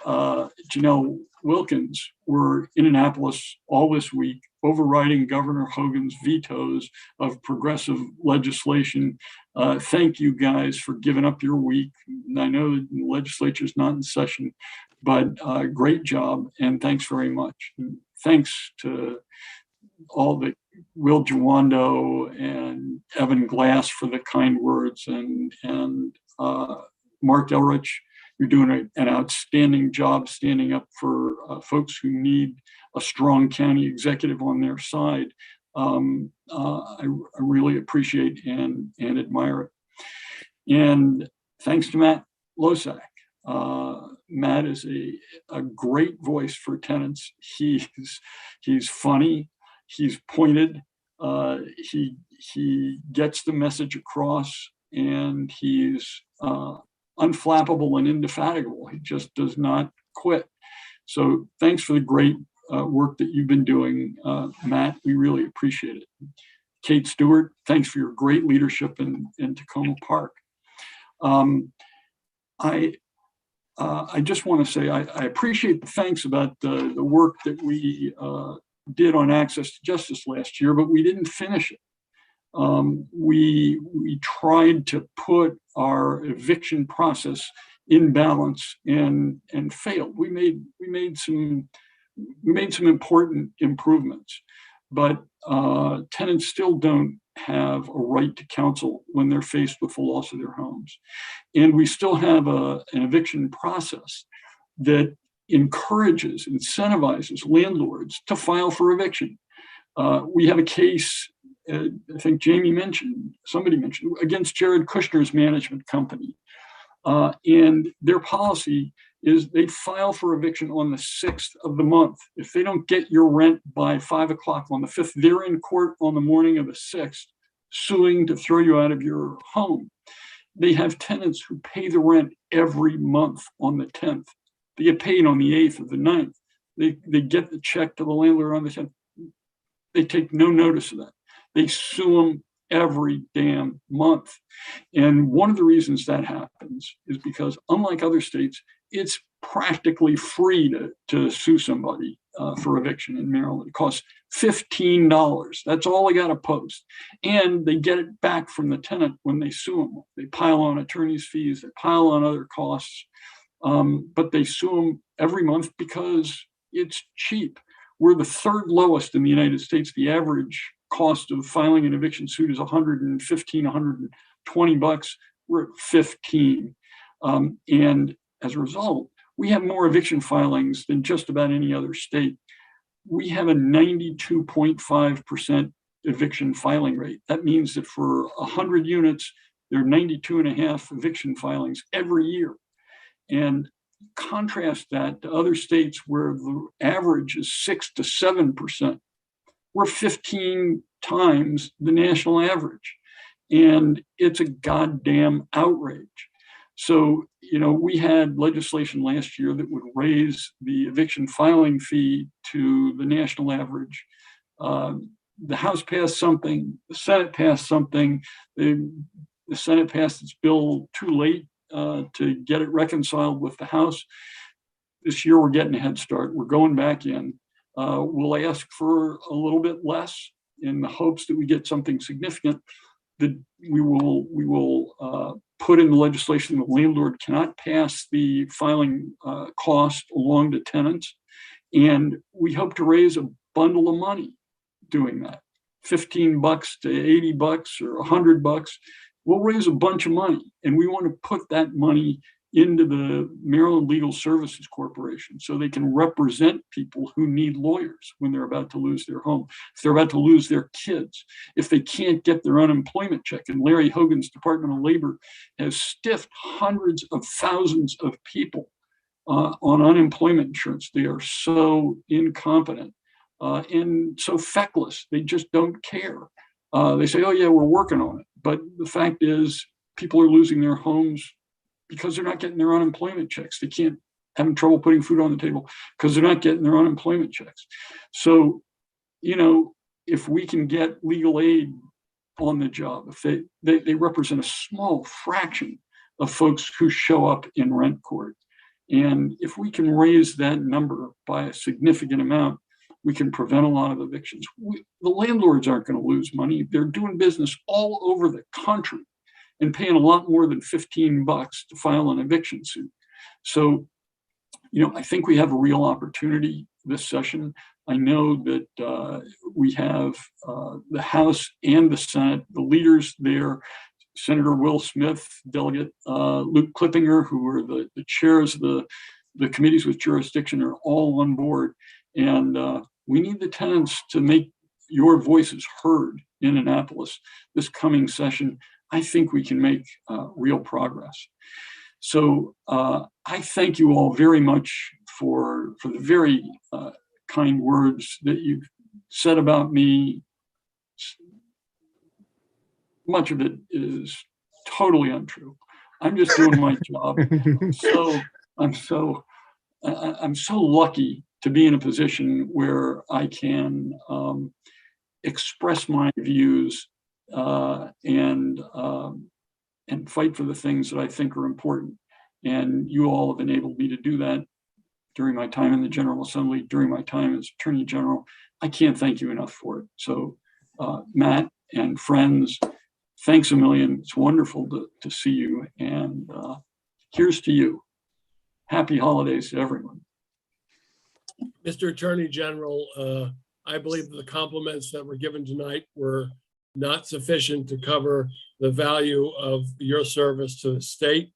Janelle Wilkins were in Annapolis all this week, overriding Governor Hogan's vetoes of progressive legislation. Thank you guys for giving up your week. I know the legislature is not in session, but great job, and thanks very much. And thanks to all the Will Jawando and Evan Glass for the kind words, and Mark Elrich You're doing an outstanding job standing up for folks who need a strong county executive on their side. I really appreciate and admire it. And thanks to Matt Losak. Matt is a great voice for tenants. He's funny, he's pointed, he gets the message across, and he's unflappable and indefatigable. He just does not quit. So thanks for the great work that you've been doing, Matt. We really appreciate it. Kate Stewart, thanks for your great leadership in Tacoma Park. I just want to say I appreciate the thanks about the work that we did on access to justice last year, but we didn't finish it. We tried to put our eviction process in balance and failed. We made some important improvements, but tenants still don't have a right to counsel when they're faced with the loss of their homes. And we still have an eviction process that encourages, incentivizes landlords to file for eviction. We have a case, I think somebody mentioned, against Jared Kushner's management company. And their policy is they file for eviction on the 6th of the month. If they don't get your rent by 5 o'clock on the 5th, they're in court on the morning of the 6th, suing to throw you out of your home. They have tenants who pay the rent every month on the 10th. They get paid on the 8th or the 9th. They get the check to the landlord on the 10th. They take no notice of that. They sue them every damn month. And one of the reasons that happens is because, unlike other states, it's practically free to sue somebody for eviction in Maryland. It costs $15. That's all they got to post. And they get it back from the tenant when they sue them. They pile on attorney's fees, they pile on other costs, but they sue them every month because it's cheap. We're the third lowest in the United States. The average cost of filing an eviction suit is $115, $120. We're at 15. And as a result, we have more eviction filings than just about any other state. We have a 92.5% eviction filing rate. That means that for 100 units, there are 92.5 eviction filings every year. And contrast that to other states where the average is 6 to 7%. We're 15 times the national average. And it's a goddamn outrage. So, we had legislation last year that would raise the eviction filing fee to the national average. The House passed something, the Senate passed something. The Senate passed its bill too late to get it reconciled with the House. This year, we're getting a head start. We're going back in. We'll ask for a little bit less in the hopes that we get something significant. That we will put in the legislation that the landlord cannot pass the filing cost along to tenants. And we hope to raise a bundle of money doing that. $15 to $80 or $100. We'll raise a bunch of money, and we want to put that money into the Maryland Legal Services Corporation so they can represent people who need lawyers when they're about to lose their home, if they're about to lose their kids, if they can't get their unemployment check. And Larry Hogan's Department of Labor has stiffed hundreds of thousands of people on unemployment insurance. They are so incompetent and so feckless. They just don't care. They say, oh yeah, we're working on it. But the fact is, people are losing their homes because they're not getting their unemployment checks. They can't, having trouble putting food on the table because they're not getting their unemployment checks. So, if we can get legal aid on the job, if they represent a small fraction of folks who show up in rent court. And if we can raise that number by a significant amount, we can prevent a lot of evictions. The landlords aren't going to lose money. They're doing business all over the country and paying a lot more than $15 to file an eviction suit. So, I think we have a real opportunity this session. I know that we have the House and the Senate, the leaders there Senator Will Smith, Delegate Luke Clippinger, who were the chairs of the committees with jurisdiction, are all on board. And we need the tenants to make your voices heard in Annapolis this coming session. I think we can make real progress. So I thank you all very much for the very kind words that you've said about me. Much of it is totally untrue. I'm just doing my job. So I'm so lucky to be in a position where I can express my views and fight for the things that I think are important. And you all have enabled me to do that during my time in the General Assembly, during my time as Attorney General. I can't thank you enough for it. So Matt and friends, thanks a million. It's wonderful to see you. And here's to you. Happy holidays to everyone. Mr. Attorney General, I believe the compliments that were given tonight were not sufficient to cover the value of your service to the state.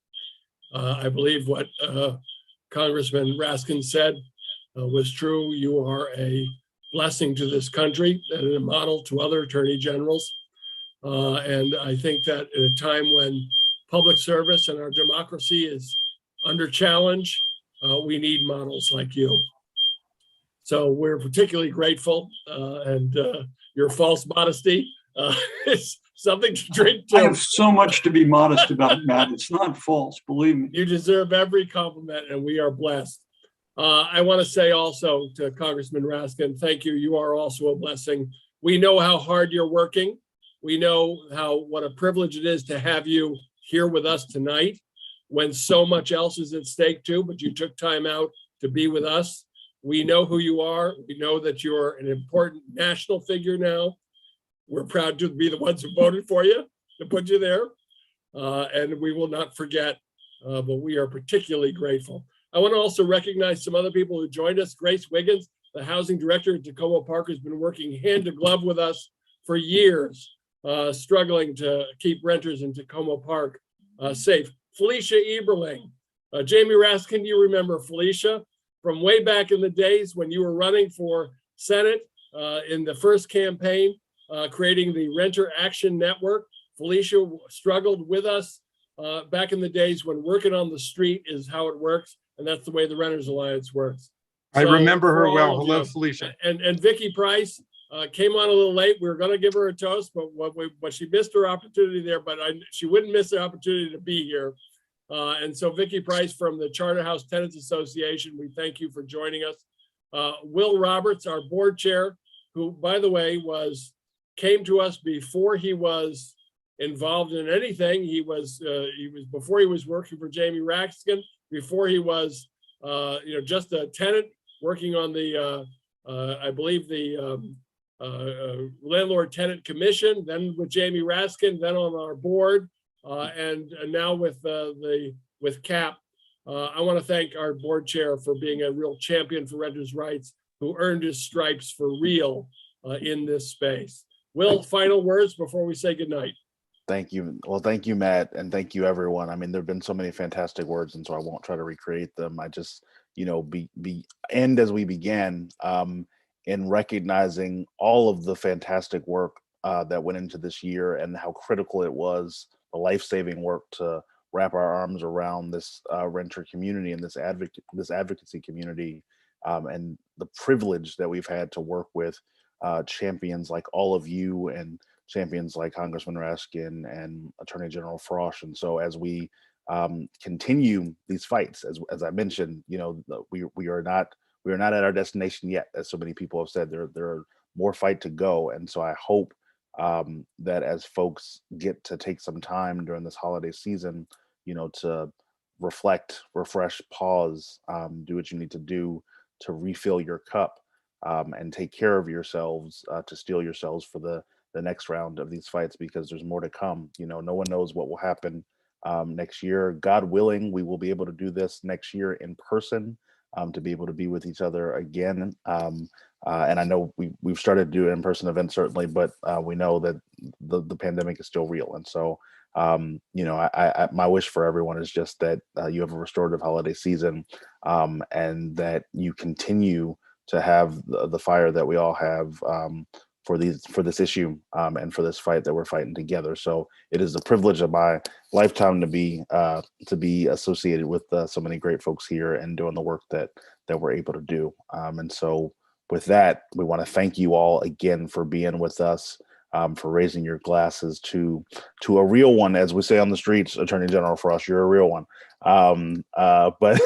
I believe what Congressman Raskin said was true. You are a blessing to this country and a model to other attorney generals. And I think that at a time when public service and our democracy is under challenge, we need models like you. So we're particularly grateful, and your false modesty is something to drink to. I have so much to be modest about, Matt. It's not false, believe me. You deserve every compliment, and we are blessed. I want to say also to Congressman Raskin, thank you. You are also a blessing. We know how hard you're working. We know what a privilege it is to have you here with us tonight when so much else is at stake too, but you took time out to be with us. We know who you are. We know that you're an important national figure now. We're proud to be the ones who voted for you, to put you there. And we will not forget, but we are particularly grateful. I want to also recognize some other people who joined us. Grace Wiggins, the housing director at Tacoma Park, has been working hand to glove with us for years, struggling to keep renters in Tacoma Park safe. Felicia Eberling, Jamie Raskin, you remember Felicia from way back in the days when you were running for Senate in the first campaign, creating the Renter Action Network. Felicia struggled with us back in the days when working on the street is how it works, and that's the way the Renters Alliance works. I remember her well. Hello, you, Felicia. And Vicki Price came on a little late. We were going to give her a toast, but she missed her opportunity there. But she wouldn't miss the opportunity to be here. And so Vicki Price from the Charterhouse Tenants Association, we thank you for joining us. Will Roberts, our board chair, who, by the way, came to us before he was involved in anything. He was before he was working for Jamie Raskin, before he was just a tenant working on the I believe the Landlord Tenant Commission, then with Jamie Raskin, then on our board, and now with CAP. I want to thank our board chair for being a real champion for renters' rights, who earned his stripes for real in this space. Will, final words before we say goodnight. Thank you. Well, thank you, Matt, and thank you, everyone. I mean, there have been so many fantastic words, and so I won't try to recreate them. I just, end as we began in recognizing all of the fantastic work that went into this year and how critical it was, the life-saving work to wrap our arms around this renter community and this advocacy community, and the privilege that we've had to work with champions like all of you and champions like Congressman Raskin and Attorney General Frosh. And so as we continue these fights, as I mentioned, we are not at our destination yet, as so many people have said. There are more fight to go. And so I hope that as folks get to take some time during this holiday season, to reflect, refresh, pause, do what you need to do to refill your cup, and take care of yourselves, to steel yourselves for the next round of these fights, because there's more to come. No one knows what will happen next year. God willing, we will be able to do this next year in person, to be able to be with each other again. And I know we've started to do in-person events, certainly, but we know that the pandemic is still real. And so My wish for everyone is just that you have a restorative holiday season, and that you continue to have the fire that we all have for this issue, and for this fight that we're fighting together. So it is a privilege of my lifetime to be associated with so many great folks here and doing the work that we're able to do. And so with that, we want to thank you all again for being with us, for raising your glasses to a real one, as we say on the streets. Attorney General Frosh, you're a real one, but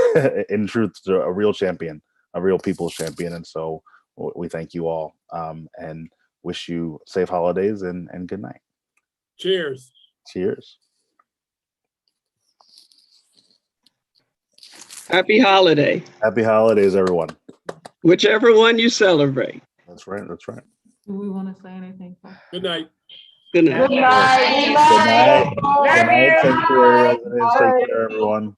in truth, a real champion, a real people's champion. And so we thank you all, and wish you safe holidays and good night. Cheers. Cheers. Happy holiday. Happy holidays, everyone. Whichever one you celebrate. That's right. That's right. Do we want to say anything? Good night. Good night. Good night. Good night. Sanctuary residents. Take care, everyone.